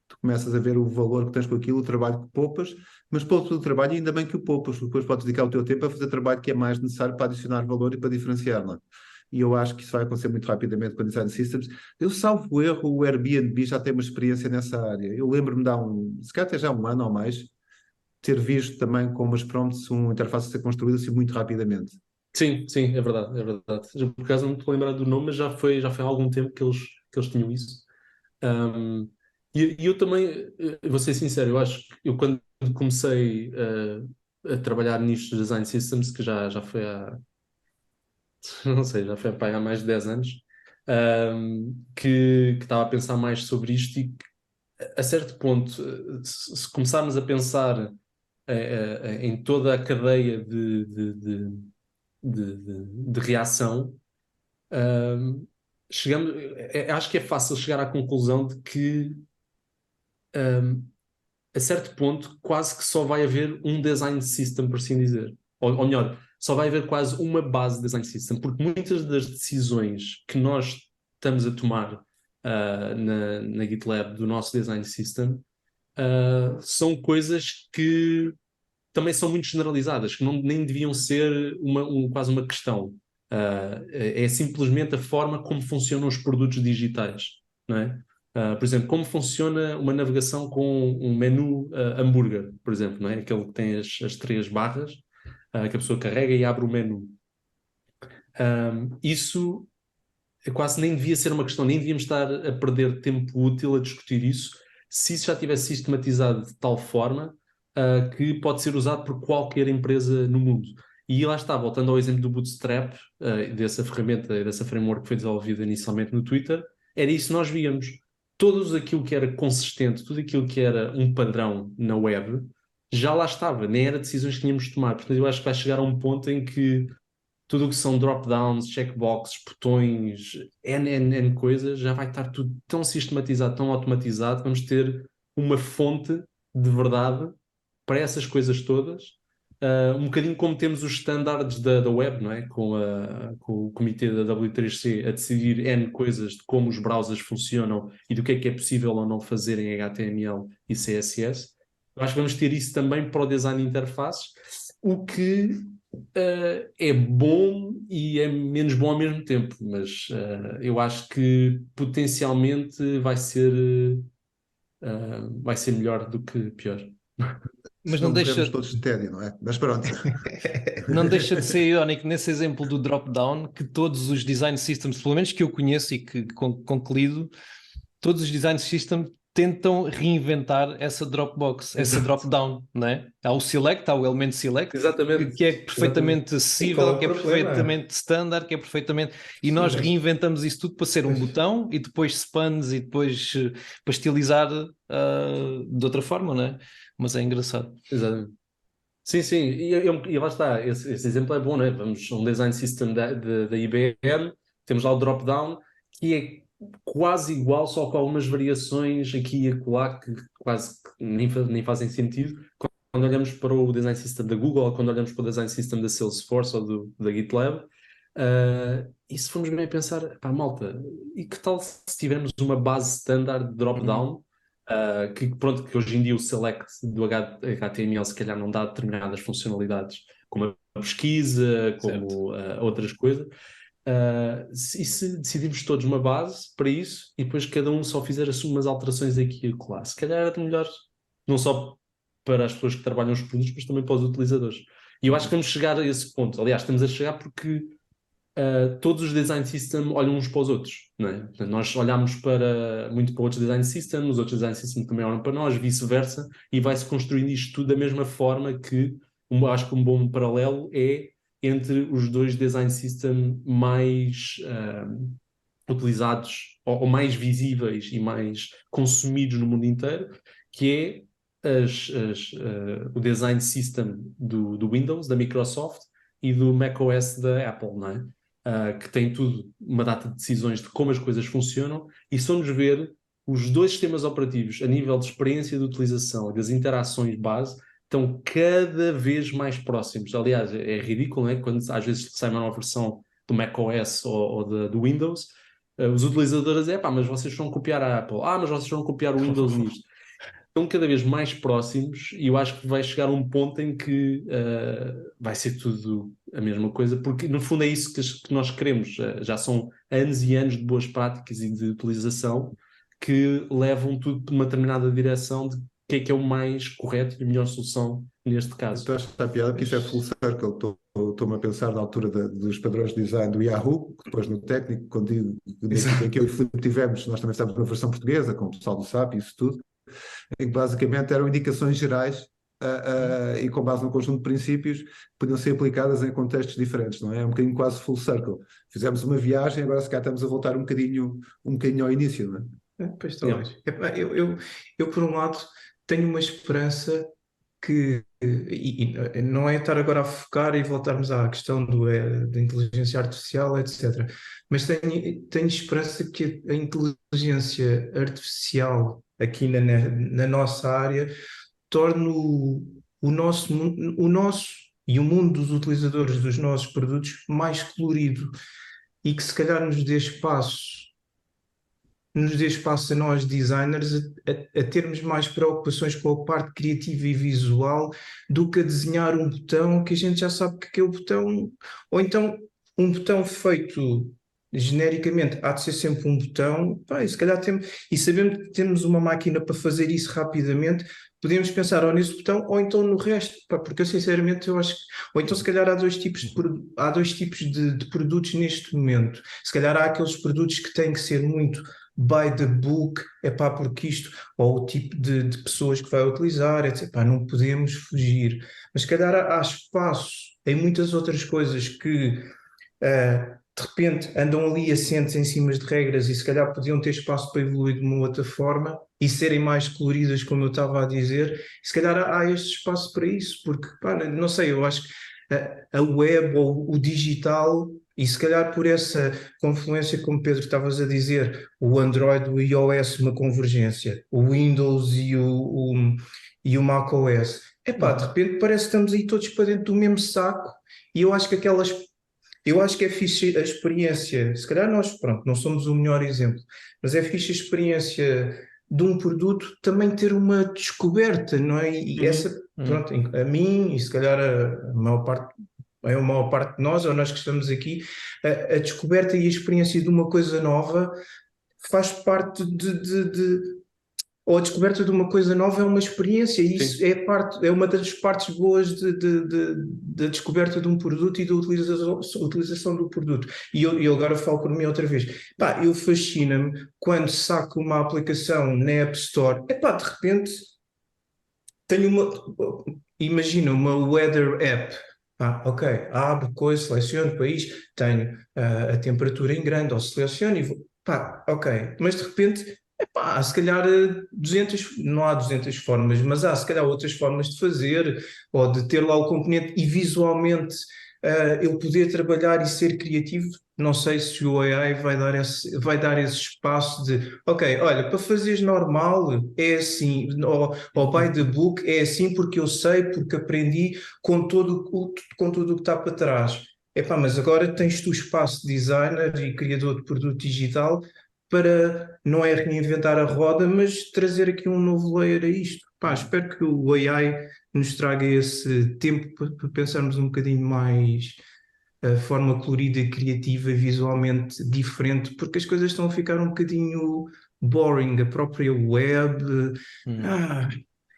tu começas a ver o valor que tens com aquilo, o trabalho que poupas, mas poupas o trabalho e ainda bem que o poupas, porque depois podes dedicar o teu tempo a fazer trabalho que é mais necessário para adicionar valor e para diferenciar, não é? E eu acho que isso vai acontecer muito rapidamente com a Design Systems. Eu, salvo erro, o Airbnb já tem uma experiência nessa área. Eu lembro-me de se calhar até já um ano ou mais, ter visto também com umas prompts uma interface a ser construída assim muito rapidamente. Sim, sim, é verdade, é verdade. Por acaso não me estou a lembrar do nome, mas já foi há algum tempo que eles tinham isso. E eu também, vou ser sincero, eu acho que eu quando comecei a trabalhar nisto de Design Systems, que já foi não sei, já foi há mais de 10 anos, que estava a pensar mais sobre isto, e que, a certo ponto, se começarmos a pensar em toda a cadeia de reação, chegamos, acho que é fácil chegar à conclusão de que, a certo ponto, quase que só vai haver um design system, por assim dizer. Ou melhor, só vai haver quase uma base de design system, porque muitas das decisões que nós estamos a tomar na GitLab do nosso design system são coisas que também são muito generalizadas, que nem deviam ser quase uma questão. É simplesmente a forma como funcionam os produtos digitais, não é? Por exemplo, como funciona uma navegação com um menu hambúrguer, por exemplo, não é? Aquele que tem as três barras, que a pessoa carrega e abre o menu. Isso quase nem devia ser uma questão, nem devíamos estar a perder tempo útil a discutir isso, se isso já tivesse sistematizado de tal forma que pode ser usado por qualquer empresa no mundo. E lá está, voltando ao exemplo do Bootstrap, dessa ferramenta, dessa framework que foi desenvolvida inicialmente no Twitter, era isso que nós víamos. Tudo aquilo que era consistente, tudo aquilo que era um padrão na web, já lá estava, nem era decisões que tínhamos de tomar. Portanto, eu acho que vai chegar a um ponto em que tudo o que são drop-downs, checkboxes, botões, N coisas, já vai estar tudo tão sistematizado, tão automatizado, vamos ter uma fonte de verdade para essas coisas todas. Um bocadinho como temos os standards da web, não é? Com o comitê da W3C a decidir N coisas de como os browsers funcionam e do que é possível ou não fazer em HTML e CSS. Eu acho que vamos ter isso também para o design de interfaces, o que é bom e é menos bom ao mesmo tempo, mas eu acho que potencialmente vai ser melhor do que pior. Mas Se não não morremos deixa, todos de tédio, não é? Mas pronto. não deixa de ser irónico nesse exemplo do drop-down que todos os design systems, pelo menos que eu conheço e que com que lido, todos os design systems tentam reinventar essa Dropbox, essa Exato. drop-down, não é? Há o select, há o elemento select, Exatamente. que é perfeitamente E qual é acessível, o que é problema? perfeitamente standard, que é perfeitamente... E Sim, nós mas- reinventamos isso tudo para ser um Pois. botão e depois spans e depois para estilizar de outra forma, não é? Mas é engraçado. Exatamente. Sim, sim, e lá está, esse exemplo é bom, não é? Vamos a um design system da IBM, temos lá o drop-down, que é quase igual, só com algumas variações aqui e acolá, que quase que nem fazem sentido. Quando olhamos para o design system da Google, ou quando olhamos para o design system da Salesforce ou da GitLab, e se formos bem a pensar, pá, malta, e que tal se tivermos uma base standard de drop-down, pronto, que hoje em dia o select do HTML se calhar não dá determinadas funcionalidades, como a pesquisa, como outras coisas. E se decidirmos todos uma base para isso e depois cada um só fizer as suas alterações aqui e acolá, se calhar era melhor, não só para as pessoas que trabalham os produtos, mas também para os utilizadores. E eu acho que vamos chegar a esse ponto. Aliás, estamos a chegar porque todos os design systems olham uns para os outros, não é? Portanto, nós olhamos muito para outros design systems, os outros design systems também olham para nós, vice-versa, e vai-se construindo isto tudo da mesma forma que acho que um bom paralelo é entre os dois design systems mais utilizados ou mais visíveis e mais consumidos no mundo inteiro, que é o design system do Windows, da Microsoft, e do macOS da Apple, não é? Que tem tudo, uma data de decisões de como as coisas funcionam, e se formos ver, os dois sistemas operativos, a nível de experiência de utilização e das interações base, estão cada vez mais próximos. Aliás, é ridículo, não é? Quando às vezes sai uma nova versão do macOS ou do Windows, os utilizadores dizem, pá, mas vocês vão copiar a Apple, mas vocês vão copiar o Windows nisto. Estão cada vez mais próximos e eu acho que vai chegar a um ponto em que vai ser tudo a mesma coisa, porque no fundo é isso que nós queremos. Já são anos e anos de boas práticas e de utilização que levam tudo para uma determinada direção de que é o mais correto e a melhor solução neste caso. Então, acho que está a piada que isso é full circle. Estou-me a pensar na altura dos padrões de design do Yahoo, que depois no técnico, quando digo da equipa que eu e o Filipe tivemos, nós também estávamos numa versão portuguesa, com o pessoal do SAP e isso tudo, em que basicamente eram indicações gerais e com base num conjunto de princípios que podiam ser aplicadas em contextos diferentes, não é? É um bocadinho quase full circle. Fizemos uma viagem, agora se calhar estamos a voltar um bocadinho ao início, não é? Pois talvez. Epá, eu, por um lado, tenho uma esperança que, e não é estar agora a focar e voltarmos à questão da inteligência artificial, etc. Mas tenho esperança que a inteligência artificial aqui na nossa área torne o nosso e o mundo dos utilizadores dos nossos produtos mais colorido e que se calhar nos dê espaço a nós designers a termos mais preocupações com a parte criativa e visual do que a desenhar um botão que a gente já sabe que é o botão, ou então um botão feito genericamente há de ser sempre um botão, pá, e se calhar e sabendo que temos uma máquina para fazer isso rapidamente, podemos pensar ou nesse botão ou então no resto, pá, porque eu sinceramente eu acho que, ou então se calhar há dois tipos de produtos neste momento, se calhar há aqueles produtos que têm que ser muito by the book, é pá, porque isto, ou o tipo de pessoas que vai utilizar, etc. Pá, não podemos fugir. Mas se calhar há espaço em muitas outras coisas que de repente andam ali assentes em cima de regras e se calhar podiam ter espaço para evoluir de uma outra forma e serem mais coloridas, como eu estava a dizer, e se calhar há este espaço para isso, porque, pá, não sei, eu acho que a web ou o digital, e se calhar por essa confluência, como Pedro estavas a dizer, o Android, o iOS, uma convergência, o Windows e o macOS. Epá, de repente parece que estamos aí todos para dentro do mesmo saco, e eu acho que é fixe a experiência. Se calhar nós, pronto, não somos o melhor exemplo, mas é fixe a experiência de um produto também ter uma descoberta, não é? E essa, pronto, a mim, e se calhar a maior parte, a maior parte de nós, ou nós que estamos aqui, a descoberta e a experiência de uma coisa nova faz parte ou a descoberta de uma coisa nova é uma experiência, e isso é parte, é uma das partes boas da descoberta de um produto e da utilização do produto. E eu agora falo por mim outra vez. Pá, eu fascina-me quando saco uma aplicação na App Store, epá, de repente tenho imagina uma weather app. Ah, ok, abro, coisa, seleciono país, tenho a temperatura em grande, ou seleciono e vou, pá, ok, mas de repente, epá, há se calhar 200, não há 200 formas, mas há se calhar outras formas de fazer, ou de ter lá o componente e visualmente eu poder trabalhar e ser criativo. Não sei se o AI vai dar esse espaço de, ok, olha, para fazeres normal é assim, ou by the book é assim porque eu sei, porque aprendi com tudo o que está para trás. Epá, mas agora tens tu espaço de designer e criador de produto digital para, não é reinventar a roda, mas trazer aqui um novo layer a isto. Pá, espero que o AI nos traga esse tempo para pensarmos um bocadinho mais a forma colorida, criativa, visualmente diferente, porque as coisas estão a ficar um bocadinho boring, a própria web. Ah,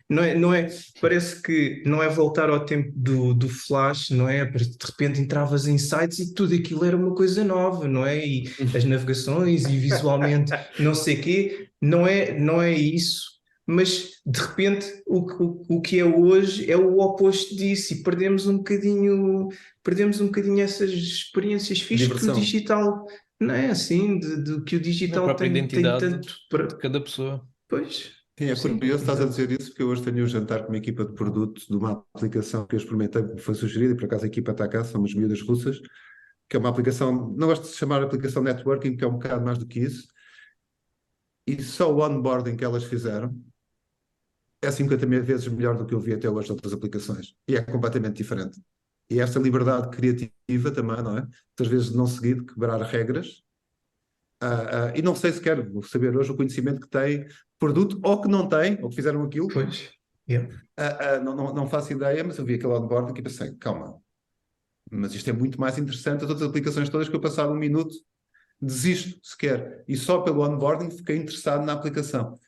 não é, parece que não é voltar ao tempo do Flash, não é? De repente entravas em sites e tudo aquilo era uma coisa nova, não é? E as navegações e visualmente não sei quê, não é isso. Mas de repente o que é hoje é o oposto disso e perdemos um bocadinho essas experiências fixas que o Diversão. digital, não é assim, que o A digital própria tem identidade tanto para. de cada pessoa. Pois, Sim, é sim, curioso estás a exato. dizer isso, porque eu hoje tenho um jantar com uma equipa de produto de uma aplicação que eu experimentei, que me foi sugerida, e por acaso a equipa está cá, são umas miúdas russas, que é uma aplicação, não gosto de se chamar aplicação networking, que é um bocado mais do que isso, e só o onboarding que elas fizeram é 50 mil vezes melhor do que eu vi até hoje de outras aplicações, e é completamente diferente. E esta liberdade criativa também, não é? Muitas vezes não seguir, de quebrar regras, e não sei se quero vou saber hoje o conhecimento que tem produto, ou que não tem, ou que fizeram aquilo. Pois, yeah. Não faço ideia, mas eu vi aquele onboarding e pensei, calma, mas isto é muito mais interessante. As outras aplicações todas que eu passava um minuto, desisto sequer. E só pelo onboarding fiquei interessado na aplicação.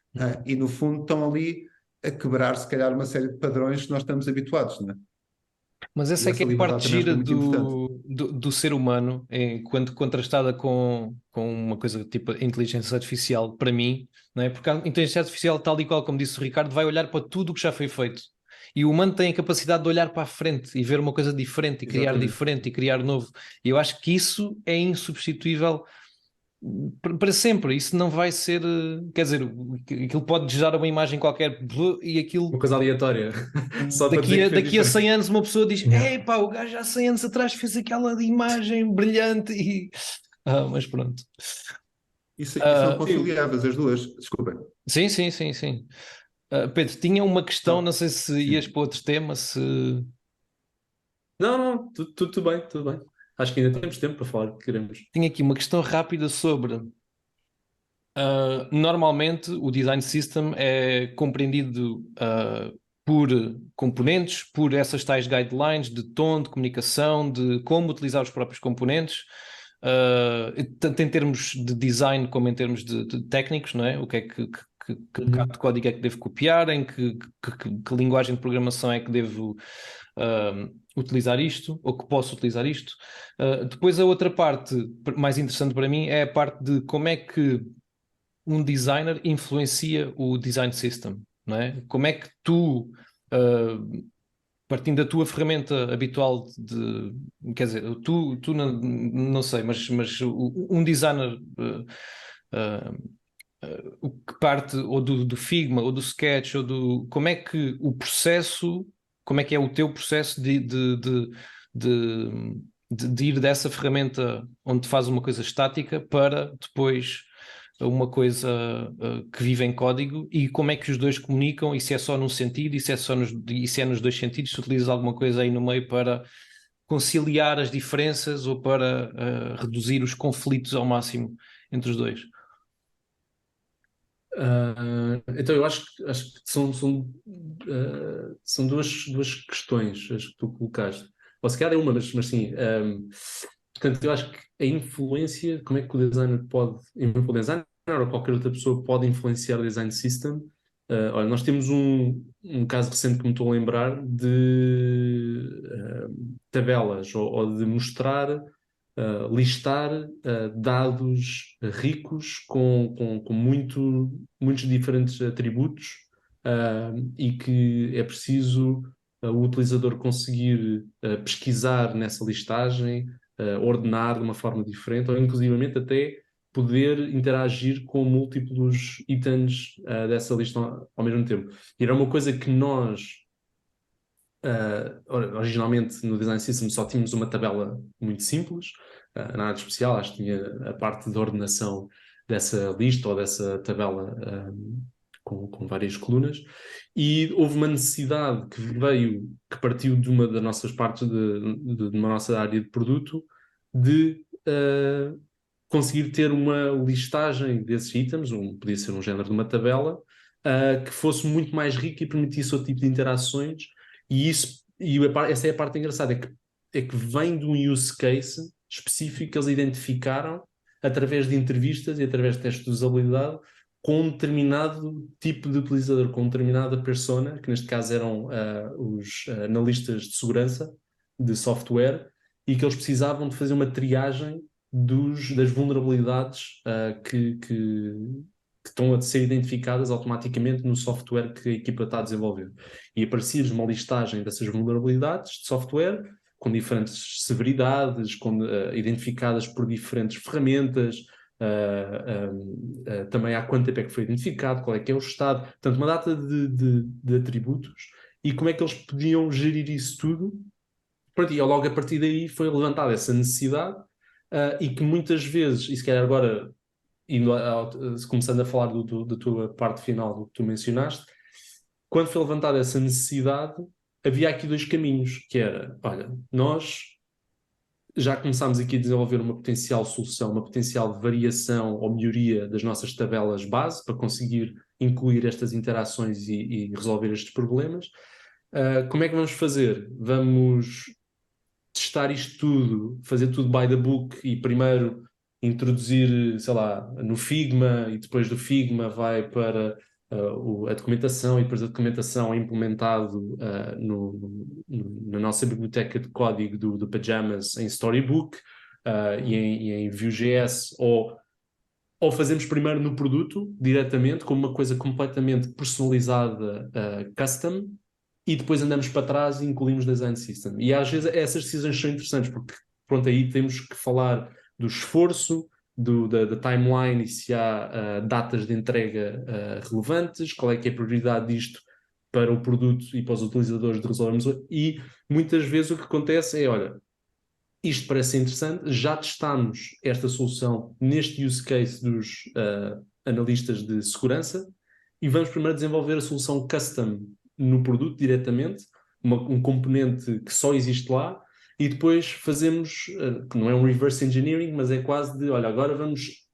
E no fundo estão ali a quebrar, se calhar, uma série de padrões que nós estamos habituados, não é? Mas E essa é que essa é a parte liberdade também acho que é gira muito importante. do ser humano, enquanto contrastada com uma coisa tipo a inteligência artificial, para mim, não é? Porque a inteligência artificial, tal e qual como disse o Ricardo, vai olhar para tudo o que já foi feito. E o humano tem a capacidade de olhar para a frente e ver uma coisa diferente Exatamente. e criar novo. E eu acho que isso é insubstituível para sempre. Isso não vai ser, quer dizer, aquilo pode gerar uma imagem qualquer e aquilo Uma coisa aleatória. Só para dizer que fez daqui a 100 diferente. anos uma pessoa diz: Yeah. epá, o gajo há 100 anos atrás fez aquela imagem brilhante e... mas pronto. E são Sim. conciliáveis as duas. Desculpem. Sim. Pedro, tinha uma questão, não Não. sei se ias para outro tema, se... Não, tudo bem, tudo bem. Acho que ainda temos tempo para falar o que queremos. Tinha aqui uma questão rápida sobre... normalmente o design system é compreendido por componentes, por essas tais guidelines de tom, de comunicação, de como utilizar os próprios componentes, tanto em termos de design como em termos de técnicos, não é? O que é que bocado de código é que devo copiar, que linguagem de programação é que devo utilizar isto, ou que posso utilizar isto. Depois a outra parte mais interessante para mim é a parte de como é que um designer influencia o design system, não é? Como é que tu, partindo da tua ferramenta habitual quer dizer, tu não sei, mas um designer o que parte ou do Figma ou do Sketch como é que o processo, como é que é o teu processo de ir dessa ferramenta onde faz uma coisa estática para depois uma coisa que vive em código, e como é que os dois comunicam, e se é só num sentido, e se é nos dois sentidos, se utilizas alguma coisa aí no meio para conciliar as diferenças ou para reduzir os conflitos ao máximo entre os dois. Então eu acho que são duas questões as que tu colocaste. Ou se calhar é uma, mas sim. Portanto, eu acho que a influência, como é que o designer pode, o designer ou qualquer outra pessoa pode influenciar o design system? Olha, nós temos um caso recente que me estou a lembrar de tabelas ou de mostrar, listar dados ricos com muitos diferentes atributos, e que é preciso o utilizador conseguir pesquisar nessa listagem, ordenar de uma forma diferente, ou inclusivamente até poder interagir com múltiplos itens dessa lista ao mesmo tempo. E era uma coisa que nós, originalmente no Design System, só tínhamos uma tabela muito simples, nada de especial, acho que tinha a parte de ordenação dessa lista ou dessa tabela, com várias colunas, e houve uma necessidade que partiu de uma das nossas partes de uma nossa área de produto, de conseguir ter uma listagem desses itens, podia ser um género de uma tabela, que fosse muito mais rica e permitisse outro tipo de interações. Essa é a parte engraçada, é que vem de um use case específico que eles identificaram através de entrevistas e através de testes de usabilidade com um determinado tipo de utilizador, com uma determinada persona, que neste caso eram os analistas de segurança de software, e que eles precisavam de fazer uma triagem das vulnerabilidades que estão a ser identificadas automaticamente no software que a equipa está a desenvolver. E aparecia-lhes uma listagem dessas vulnerabilidades de software, com diferentes severidades, identificadas por diferentes ferramentas, também há quanto tempo é que foi identificado, qual é que é o estado, portanto, uma data de atributos, e como é que eles podiam gerir isso tudo. Pronto, e logo a partir daí foi levantada essa necessidade, e que muitas vezes, e se calhar agora começando a falar da tua parte final do que tu mencionaste, quando foi levantada essa necessidade, havia aqui dois caminhos, que era, olha, nós já começámos aqui a desenvolver uma potencial solução, uma potencial variação ou melhoria das nossas tabelas base para conseguir incluir estas interações e resolver estes problemas. Como é que vamos fazer? Vamos testar isto tudo, fazer tudo by the book e primeiro introduzir, sei lá, no Figma, e depois do Figma vai para a documentação, e depois a documentação é implementado na nossa biblioteca de código do Pajamas em Storybook, e em Vue.js, ou fazemos primeiro no produto diretamente, como uma coisa completamente personalizada, custom, e depois andamos para trás e incluímos design system. E às vezes essas decisões são interessantes, porque pronto, aí temos que falar do esforço, da timeline, e se há datas de entrega relevantes, qual é que é a prioridade disto para o produto e para os utilizadores de resolvermos. E muitas vezes o que acontece é, olha, isto parece ser interessante, já testámos esta solução neste use case dos analistas de segurança, e vamos primeiro desenvolver a solução custom no produto diretamente, um componente que só existe lá, e depois fazemos, que não é um reverse engineering, mas é quase de, olha, agora vamos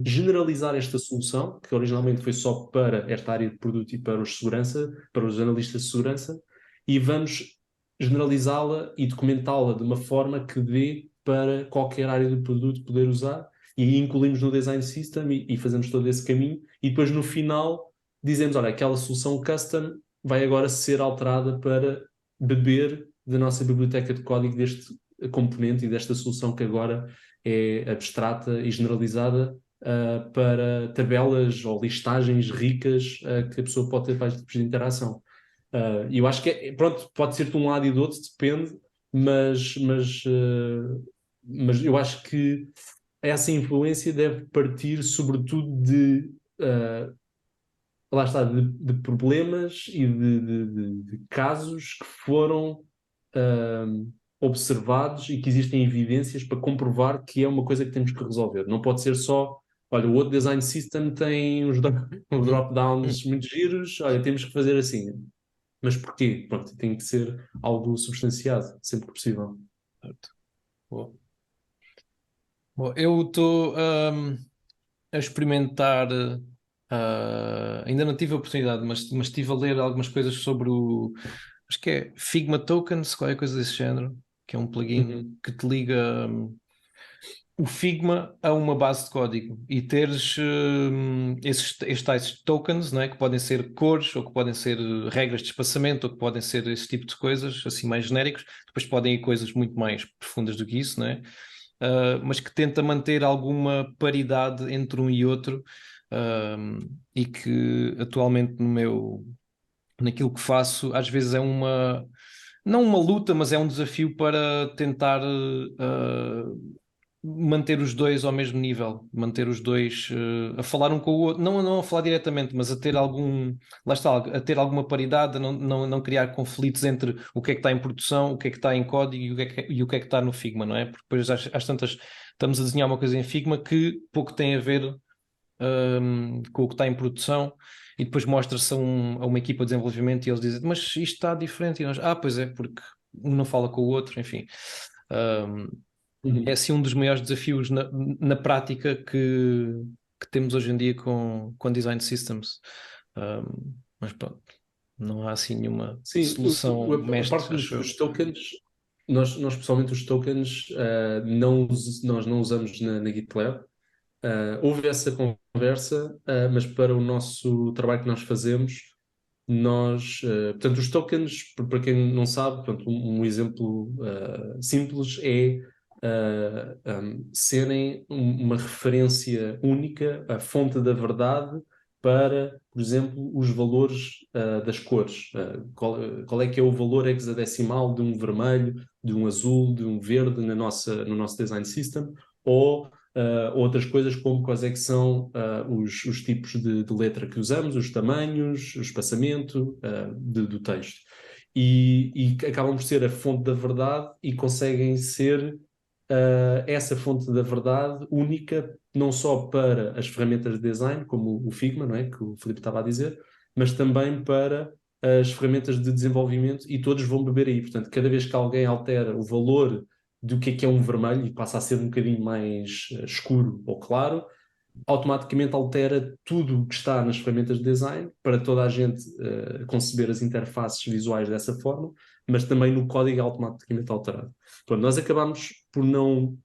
generalizar esta solução, que originalmente foi só para esta área de produto e para os analistas de segurança, e vamos generalizá-la e documentá-la de uma forma que dê para qualquer área do produto poder usar, e aí incluímos no design system e fazemos todo esse caminho, e depois no final dizemos, olha, aquela solução custom vai agora ser alterada para beber da nossa biblioteca de código deste componente e desta solução que agora é abstrata e generalizada, para tabelas ou listagens ricas, que a pessoa pode ter vários tipos de interação. E eu acho que, pronto, pode ser de um lado e do outro, depende, mas eu acho que essa influência deve partir sobretudo lá está, de problemas e de casos que foram observados e que existem evidências para comprovar que é uma coisa que temos que resolver. Não pode ser só, olha, o outro design system tem uns drop-downs muito giros, olha, temos que fazer assim. Mas porquê? Pronto, tem que ser algo substanciado, sempre que possível. Certo. Boa. Bom, eu estou a experimentar, ainda não tive a oportunidade, mas estive a ler algumas coisas sobre acho que é Figma Tokens, qualquer coisa desse género, que é um plugin que te liga o Figma a uma base de código e teres esses tais tokens, não é? Que podem ser cores ou que podem ser regras de espaçamento ou que podem ser esse tipo de coisas, assim mais genéricos. Depois podem ir coisas muito mais profundas do que isso, não é? Mas que tenta manter alguma paridade entre um e outro, e que atualmente naquilo que faço, às vezes é não uma luta, mas é um desafio para tentar manter os dois ao mesmo nível, manter os dois a falar um com o outro, não a falar diretamente, mas a ter lá está, a ter alguma paridade, a não criar conflitos entre o que é que está em produção, o que é que está em código e o que é que está no Figma, não é? Porque depois às tantas estamos a desenhar uma coisa em Figma que pouco tem a ver com o que está em produção. E depois mostra-se a uma equipa de desenvolvimento e eles dizem, mas isto está diferente. E nós, pois é, porque um não fala com o outro, enfim. É assim um dos maiores desafios na prática que temos hoje em dia com Design Systems. Mas pronto, não há assim nenhuma Sim, solução a parte mestre, acho eu. dos tokens, nós pessoalmente os tokens nós não usamos na GitLab. Houve essa conversa, mas para o nosso trabalho que nós fazemos, portanto, os tokens, para quem não sabe, portanto, um exemplo simples é serem uma referência única, a fonte da verdade para, por exemplo, os valores das cores. Qual é que é o valor hexadecimal de um vermelho, de um azul, de um verde no nosso design system, ou outras coisas como quais é que são os tipos de letra que usamos, os tamanhos, o espaçamento do texto. E acabam por ser a fonte da verdade e conseguem ser essa fonte da verdade única, não só para as ferramentas de design, como o Figma, não é? Que o Filipe estava a dizer, mas também para as ferramentas de desenvolvimento e todos vão beber aí. Portanto, cada vez que alguém altera o valor do que é um vermelho e passa a ser um bocadinho mais escuro ou claro, automaticamente altera tudo o que está nas ferramentas de design para toda a gente conceber as interfaces visuais dessa forma, mas também no código é automaticamente alterado. Pronto, nós acabamos por não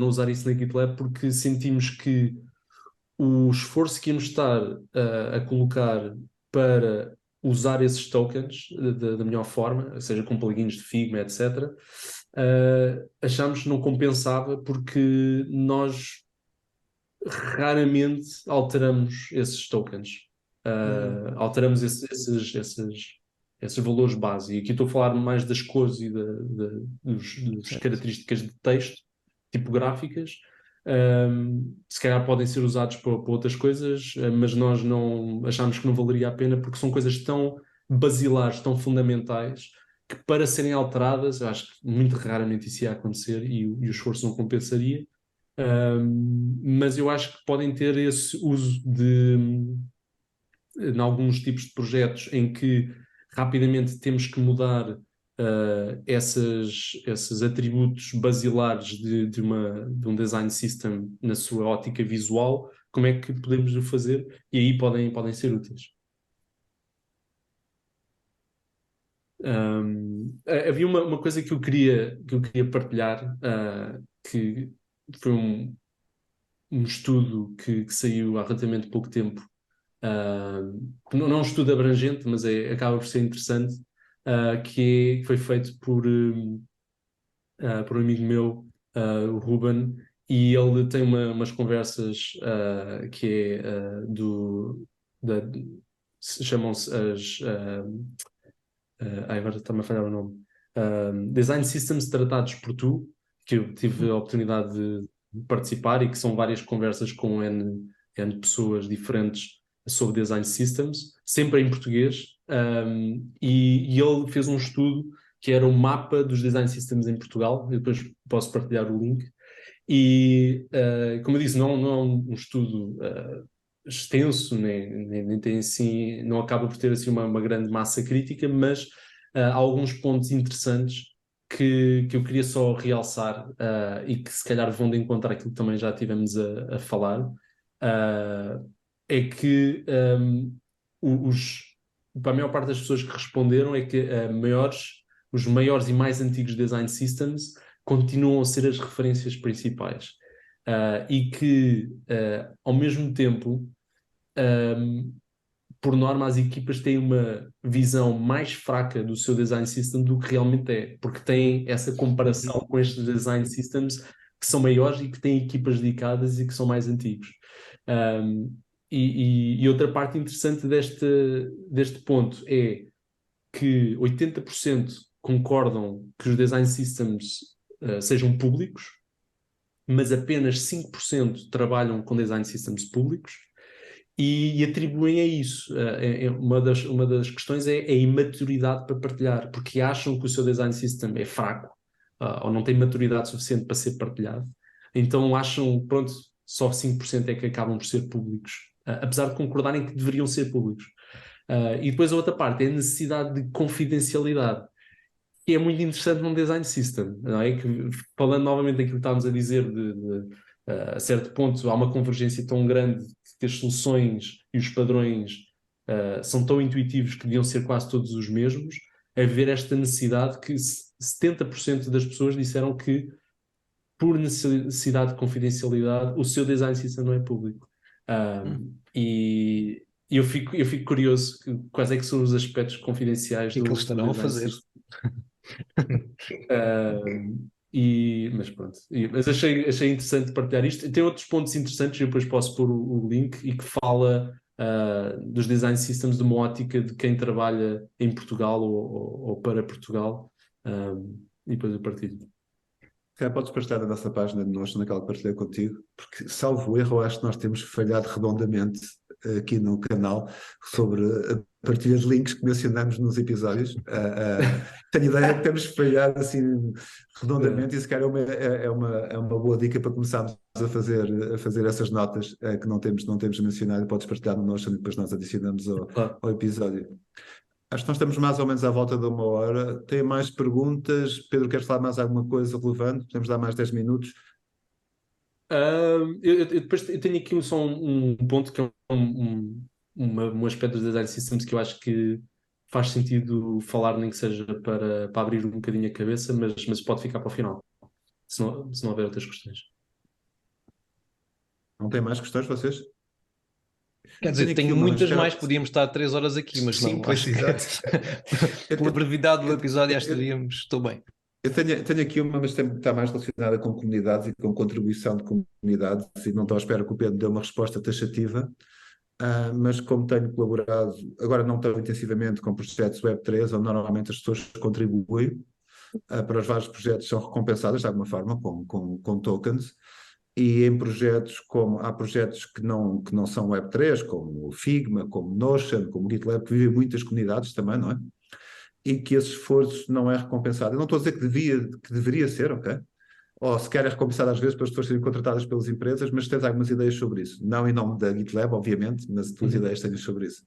usar isso na GitLab porque sentimos que o esforço que íamos estar a colocar para usar esses tokens da melhor forma, seja com plugins de Figma, etc., achámos que não compensava porque nós raramente alteramos esses tokens. Alteramos esses valores base. E aqui estou a falar mais das cores e das características de texto, tipográficas. Se calhar podem ser usados para outras coisas, mas nós não achamos que não valeria a pena porque são coisas tão basilares, tão fundamentais, que para serem alteradas, eu acho que muito raramente isso ia acontecer e o esforço não compensaria. Mas eu acho que podem ter esse uso em alguns tipos de projetos em que rapidamente temos que mudar esses atributos basilares de um design system na sua ótica visual, como é que podemos o fazer? E aí podem ser úteis. Havia uma coisa que eu queria partilhar, que foi um estudo que saiu há relativamente pouco tempo, não é um estudo abrangente, mas acaba por ser interessante, que foi feito por um amigo meu, o Ruben, e ele tem umas conversas que é da, chamam-se agora está-me a falhar o nome, Design Systems Tratados por Tu, que eu tive a oportunidade de participar e que são várias conversas com N pessoas diferentes sobre Design Systems, sempre em português, e ele fez um estudo que era o mapa dos design systems em Portugal. Eu depois posso partilhar o link. E, como eu disse, não é um estudo extenso, nem tem assim, não acaba por ter assim uma grande massa crítica, mas há alguns pontos interessantes que eu queria só realçar, e que se calhar vão de encontro àquilo que também já tivemos a falar. É que para a maior parte das pessoas que responderam é que os maiores e mais antigos design systems continuam a ser as referências principais. E que, ao mesmo tempo, por norma, as equipas têm uma visão mais fraca do seu design system do que realmente é, porque têm essa comparação com estes design systems que são maiores e que têm equipas dedicadas e que são mais antigos. E outra parte interessante deste ponto é que 80% concordam que os design systems sejam públicos, mas apenas 5% trabalham com design systems públicos e atribuem a isso. Uma das questões é a imaturidade para partilhar, porque acham que o seu design system é fraco, ou não tem maturidade suficiente para ser partilhado. Então acham, pronto, só 5% é que acabam por ser públicos, apesar de concordarem que deveriam ser públicos. E depois a outra parte é a necessidade de confidencialidade, que é muito interessante num design system, não é? Que, falando novamente daquilo que estávamos a dizer, a certo ponto há uma convergência tão grande que as soluções e os padrões são tão intuitivos que deviam ser quase todos os mesmos, a ver esta necessidade que 70% das pessoas disseram que, por necessidade de confidencialidade, o seu design system não é público. E eu fico curioso quais é que são os aspectos confidenciais que eles estarão a fazer. Mas pronto, mas achei interessante partilhar isto. Tem outros pontos interessantes, eu depois posso pôr o link, e que fala dos design systems de uma ótica de quem trabalha em Portugal ou para Portugal, e depois eu partilho. Podes partilhar na nossa página de nós, naquela que partilhei contigo, porque, salvo erro, eu acho que nós temos falhado redondamente aqui no canal sobre a partilha de links que mencionamos nos episódios. Tenho ideia que temos falhado assim redondamente, e se calhar é uma boa dica para começarmos a fazer essas notas que não temos mencionado. Podes partilhar no Notion e depois nós adicionamos ao episódio. Acho que nós estamos mais ou menos à volta de 1 hora. Tem mais perguntas? Pedro, queres falar mais alguma coisa relevante? Podemos dar mais 10 minutos? Eu tenho aqui só um ponto que é um aspecto dos design systems que eu acho que faz sentido falar, nem que seja para abrir um bocadinho a cabeça, mas pode ficar para o final, se não houver outras questões. Não tem mais questões, vocês? Quer dizer, tenho muitas mais, podíamos estar 3 horas aqui, mas sim, não, acho que pela brevidade do episódio acho que estou bem. Eu tenho aqui uma, mas está mais relacionada com comunidades e com contribuição de comunidades, e não estou à espera que o Pedro dê uma resposta taxativa, mas como tenho colaborado, agora não tão intensivamente, com projetos Web3, onde normalmente as pessoas contribuem para os vários projetos, são recompensadas de alguma forma com tokens, e em projetos há projetos que não são Web3, como o Figma, como Notion, como o GitLab, que vivem muitas comunidades também, não é? E que esse esforço não é recompensado. Eu não estou a dizer que deveria ser, ok? Ou sequer é recompensado às vezes pelas pessoas serem contratadas pelas empresas, mas tens algumas ideias sobre isso. Não em nome da GitLab, obviamente, mas tuas ideias tens sobre isso.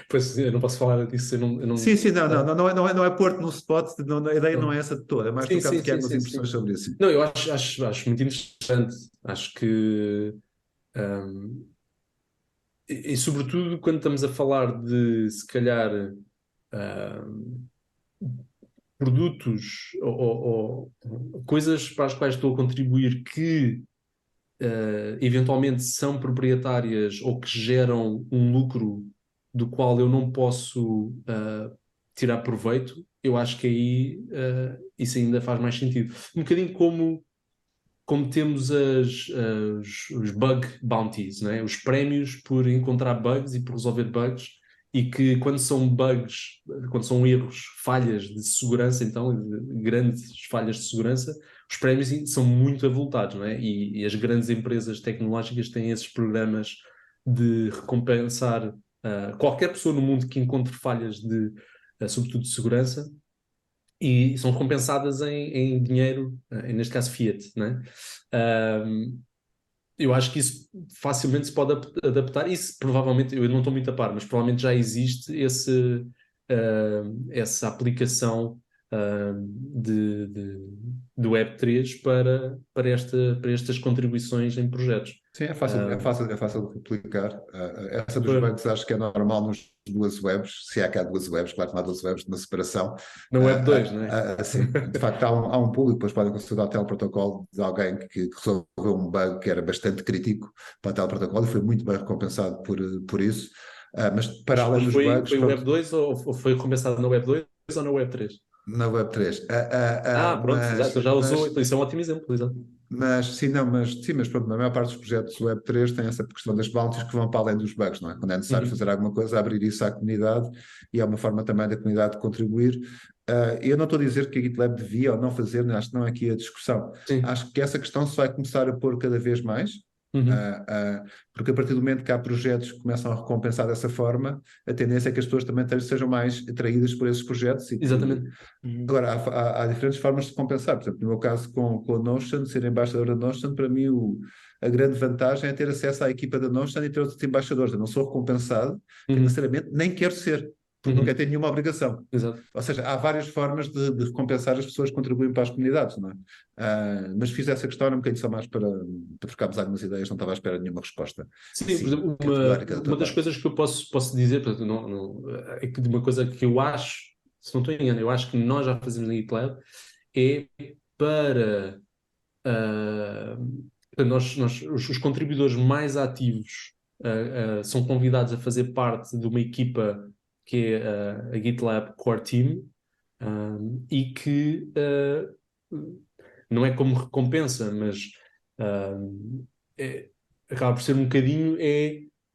Pois, eu não posso falar disso. Eu não... Sim, não é pôr-te no spot, a ideia não é essa de toda, é mais por causa que há umas impressões sobre isso. Não, eu acho muito interessante. Acho que... e sobretudo quando estamos a falar de, se calhar, produtos ou coisas para as quais estou a contribuir que eventualmente são proprietárias ou que geram um lucro do qual eu não posso tirar proveito, eu acho que aí isso ainda faz mais sentido. Um bocadinho como temos os bug bounties, né? Os prémios por encontrar bugs e por resolver bugs, e que quando são bugs, quando são erros, falhas de segurança, então, grandes falhas de segurança, os prémios são muito avultados, não é? E as grandes empresas tecnológicas têm esses programas de recompensar qualquer pessoa no mundo que encontre falhas de sobretudo de segurança, e são recompensadas em dinheiro, neste caso fiat, né? Ahm, eu acho que isso facilmente se pode adaptar. Isso provavelmente, eu não estou muito a par, mas provavelmente já existe essa aplicação do Web3 para estas contribuições em projetos. Sim, é fácil de replicar. Essa dos Pois. bugs acho que é normal nas duas webs, se é que há duas webs, claro que não há duas webs de uma separação. Na Web 2, não é? Sim, de facto há um público, depois podem consultar o teleprotocolo de alguém que resolveu um bug que era bastante crítico para o teleprotocolo e foi muito bem recompensado por isso. Mas para Mas além dos bugs, foi o pronto, Web 2 ou foi recompensado na Web 2 ou na Web 3? na Web3. Pronto, então já usou, Mas então isso é um ótimo exemplo, exato. mas pronto, a maior parte dos projetos Web3 tem essa questão das bounties que vão para além dos bugs, não é? Quando é necessário Uhum. fazer alguma coisa, abrir isso à comunidade e é uma forma também da comunidade contribuir. Eu não estou a dizer que a GitLab devia ou não fazer, acho que não é aqui a discussão. Sim. Acho que essa questão se vai começar a pôr cada vez mais, Uhum. porque a partir do momento que há projetos que começam a recompensar dessa forma, a tendência é que as pessoas também sejam mais atraídas por esses projetos e que Exatamente. Uhum. agora, há diferentes formas de compensar. Por exemplo, no meu caso com a Notion, ser embaixador da Notion, para mim a grande vantagem é ter acesso à equipa da Notion e ter outros embaixadores. Eu não sou recompensado Uhum. financeiramente, nem quero ser, porque não Uhum. quero ter nenhuma obrigação. Exato. Ou seja, há várias formas de recompensar as pessoas que contribuem para as comunidades, não é? Mas fiz essa questão era um bocadinho só mais para trocarmos algumas ideias, não estava à espera de nenhuma resposta. Sim, por Sim, exemplo, cada lugar e cada tua uma das parte. coisas que eu posso dizer, portanto, é que de uma coisa que eu acho, se não estou enganado, eu acho que nós já fazemos na GitLab, é para ah, portanto, os contribuidores mais ativos são convidados a fazer parte de uma equipa que é a GitLab Core Team, e que não é como recompensa, mas ah, é- acaba por ser um bocadinho,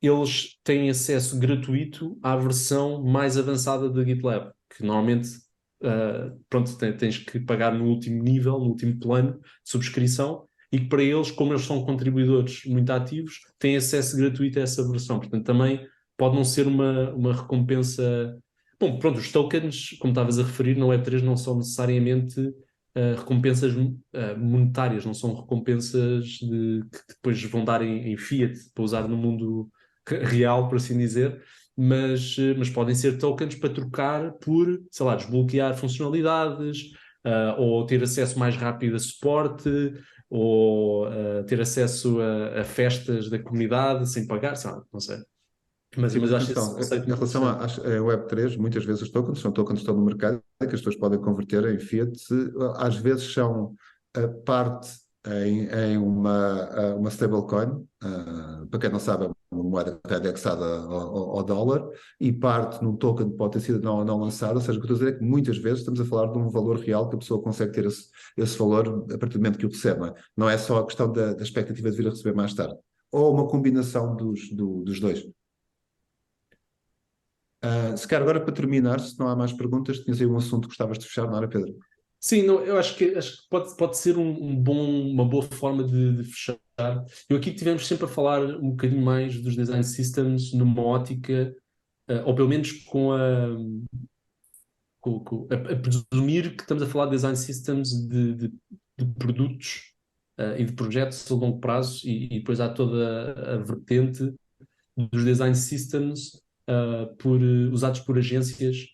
eles têm acesso gratuito à versão mais avançada da GitLab, que normalmente pronto, tens que pagar no último nível, no último plano de subscrição, e que para eles, como eles são contribuidores muito ativos, têm acesso gratuito a essa versão. Portanto, também pode não ser uma recompensa. Bom, pronto, os tokens, como estavas a referir, na Web3 não são necessariamente recompensas monetárias, não são recompensas que depois vão dar em fiat para usar no mundo real, por assim dizer, mas podem ser tokens para trocar por, sei lá, desbloquear funcionalidades, ou ter acesso mais rápido a suporte, ou ter acesso a festas da comunidade sem pagar, sei lá, não sei. Sim, Mas mas acho esse atenção, conceito em muito relação interessante. à Web3, muitas vezes os tokens são tokens que estão no mercado e que as pessoas podem converter em fiat, às vezes são a parte em uma stablecoin, para quem não sabe, é uma moeda que está indexada ao dólar, e parte num token que pode ter sido não lançado, ou seja, o que eu estou a dizer é que muitas vezes estamos a falar de um valor real que a pessoa consegue ter esse valor a partir do momento que o recebe, não é? Não é só a questão da expectativa de vir a receber mais tarde, ou uma combinação dos dois. Se calhar agora para terminar, se não há mais perguntas, tinhas aí um assunto que gostavas de fechar, não era, Pedro? Sim, não, eu acho que pode ser uma boa forma de fechar. Eu aqui tivemos sempre a falar um bocadinho mais dos design systems numa ótica, ou pelo menos a presumir que estamos a falar de design systems de produtos, e de projetos a longo prazo, e depois há toda a vertente dos design systems usados por agências,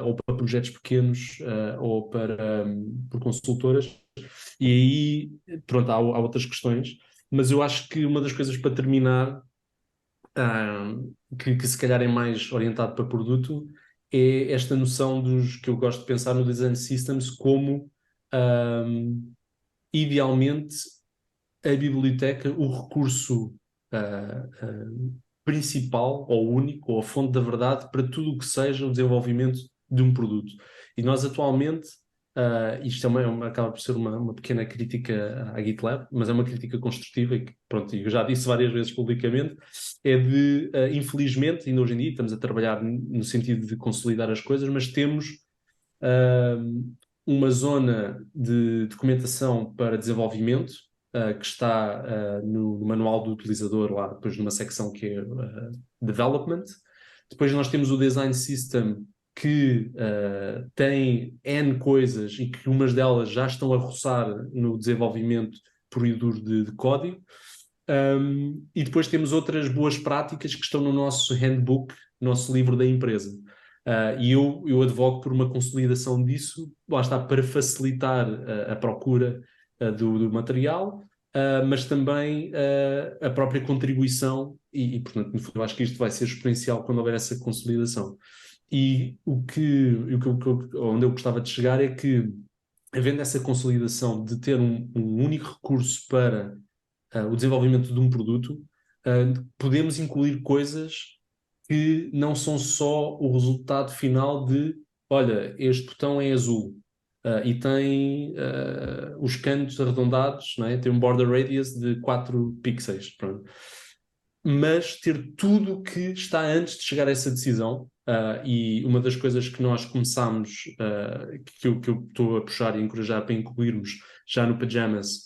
ou para projetos pequenos, ou por consultoras. E aí, pronto, há outras questões, mas eu acho que uma das coisas para terminar, ah, que se calhar é mais orientado para produto, é esta noção dos que eu gosto de pensar no design systems como, ah, idealmente, a biblioteca, o recurso principal ou único, ou a fonte da verdade para tudo o que seja o desenvolvimento de um produto. E nós atualmente, isto acaba por ser uma pequena crítica à GitLab, mas é uma crítica construtiva e que, pronto, eu já disse várias vezes publicamente, é de, infelizmente, ainda hoje em dia estamos a trabalhar no sentido de consolidar as coisas, mas temos uma zona de documentação para desenvolvimento, que está no manual do utilizador, lá depois numa secção que é Development. Depois nós temos o Design System, que tem N coisas e que umas delas já estão a roçar no desenvolvimento puro e duro de código. E depois temos outras boas práticas que estão no nosso handbook, nosso livro da empresa. E eu advogo por uma consolidação disso, lá está, para facilitar a procura do material, mas também a própria contribuição portanto, no fundo, eu acho que isto vai ser exponencial quando houver essa consolidação. E onde eu gostava de chegar é que, havendo essa consolidação de ter um único recurso para o desenvolvimento de um produto, podemos incluir coisas que não são só o resultado final de, olha, este botão é azul e tem os cantos arredondados, não é? Tem um border radius de 4 pixels, pronto. Mas ter tudo o que está antes de chegar a essa decisão, e uma das coisas que nós começámos, que eu estou a puxar e encorajar para incluirmos já no Pajamas,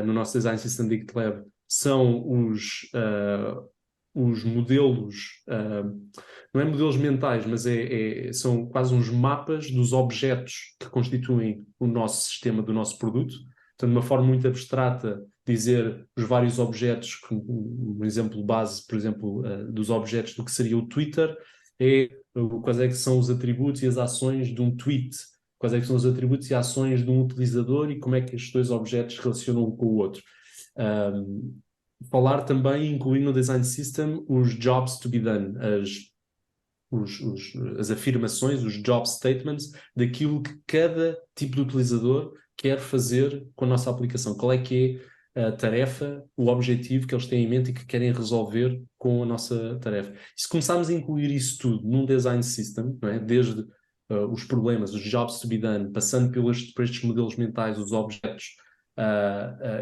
no nosso Design System de GitLab, são os modelos, não é modelos mentais, mas são quase uns mapas dos objetos que constituem o nosso sistema do nosso produto. Portanto, de uma forma muito abstrata, dizer os vários objetos, um exemplo base, por exemplo, dos objetos do que seria o Twitter, quais é que são os atributos e as ações de um tweet, quais é que são os atributos e ações de um utilizador e como é que estes dois objetos se relacionam um com o outro. Falar também, incluir no Design System, os jobs to be done, as afirmações, os job statements, daquilo que cada tipo de utilizador quer fazer com a nossa aplicação. Qual é que é a tarefa, o objetivo que eles têm em mente e que querem resolver com a nossa tarefa. E se começarmos a incluir isso tudo num Design System, não é? Desde os problemas, os jobs to be done, passando por estes modelos mentais, os objetos,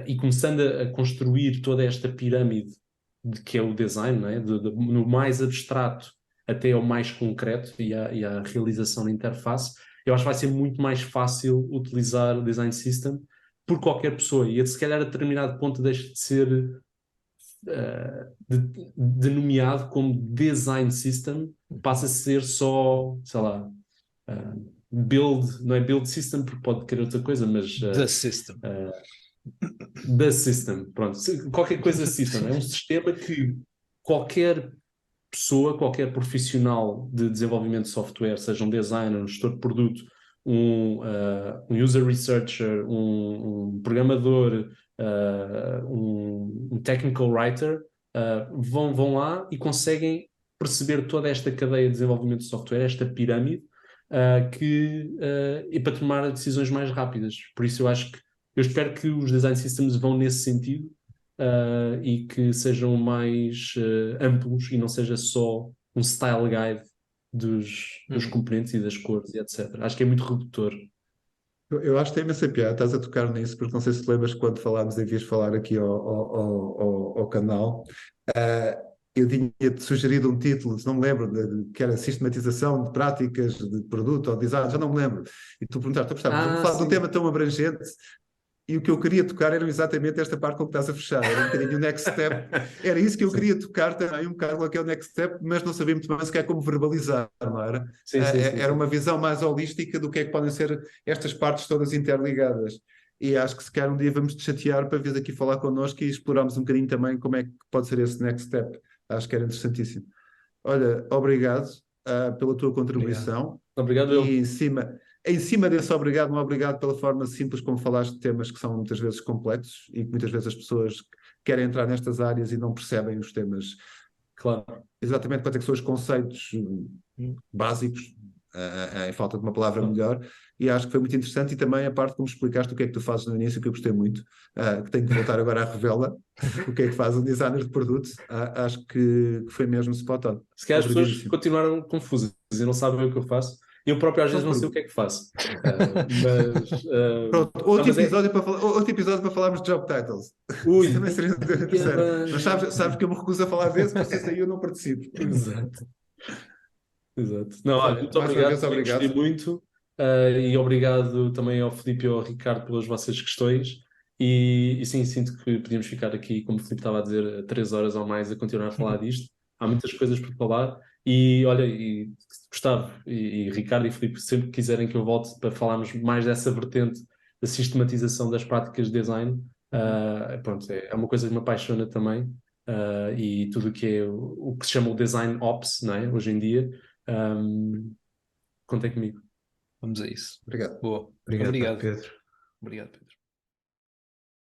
e começando a construir toda esta pirâmide de que é o design, não é? No mais abstrato até ao mais concreto e à realização da interface, eu acho que vai ser muito mais fácil utilizar o Design System por qualquer pessoa. E se calhar a determinado ponto deixa de ser denominado como Design System, passa a ser só, sei lá, build, não é build system porque pode querer outra coisa, mas The System. The System, pronto, qualquer coisa system, é um sistema que qualquer pessoa, qualquer profissional de desenvolvimento de software, seja um designer, um gestor de produto, um user researcher, um programador, um technical writer, vão lá e conseguem perceber toda esta cadeia de desenvolvimento de software, esta pirâmide, e para tomar decisões mais rápidas. Por isso eu espero que os design systems vão nesse sentido, e que sejam mais amplos e não seja só um style guide dos componentes e das cores e etc. Acho que é muito redutor. Eu acho que tem imensa piada, estás a tocar nisso, porque não sei se te lembras quando falámos em vez de falar aqui ao canal, eu tinha-te sugerido um título, se não me lembro, que era Sistematização de Práticas de Produto ou Design, já não me lembro, e tu perguntaste, vamos falar de um tema tão abrangente. E o que eu queria tocar era exatamente esta parte com que estás a fechar, era um bocadinho o next step. Era isso que eu queria tocar também, um bocado o que é o next step, mas não sabia muito bem sequer como verbalizar, não era? Sim. Era uma visão mais holística do que é que podem ser estas partes todas interligadas. E acho que se calhar um dia vamos te chatear para vir aqui falar connosco e explorarmos um bocadinho também como é que pode ser esse next step. Acho que era interessantíssimo. Olha, obrigado pela tua contribuição. Obrigado. E em cima desse obrigado, um obrigado pela forma simples como falaste de temas que são muitas vezes complexos e que muitas vezes as pessoas querem entrar nestas áreas e não percebem os temas. Claro. Exatamente quanto é que são os conceitos básicos, em falta de uma palavra melhor, e acho que foi muito interessante, e também a parte como explicaste o que é que tu fazes no início, que eu gostei muito, que tenho que voltar agora à revela, o que é que faz um designer de produto, acho que foi mesmo spot on. Se calhar as pessoas continuaram confusas e não sabem o que eu faço. Eu próprio às vezes não sei o que é que faço. Pronto, outro episódio para falarmos de job titles. Ui, também seria interessante. Mas sabes que eu me recuso a falar desse, porque se aí eu não participo. Exato. Não, olha, muito obrigado. Gostei muito. E obrigado também ao Filipe e ao Ricardo pelas vossas questões. E sim, sinto que podíamos ficar aqui, como o Filipe estava a dizer, 3 horas ou mais a continuar a falar disto. Há muitas coisas por falar. E olha, e Gustavo e Ricardo e Filipe, sempre que quiserem que eu volte para falarmos mais dessa vertente da sistematização das práticas de design, pronto, é uma coisa que me apaixona também, e tudo o que é o que se chama o design ops, não é? Hoje em dia, contem comigo. Vamos a isso. Obrigado. Boa. Obrigado, Obrigado. Pedro. Obrigado, Pedro.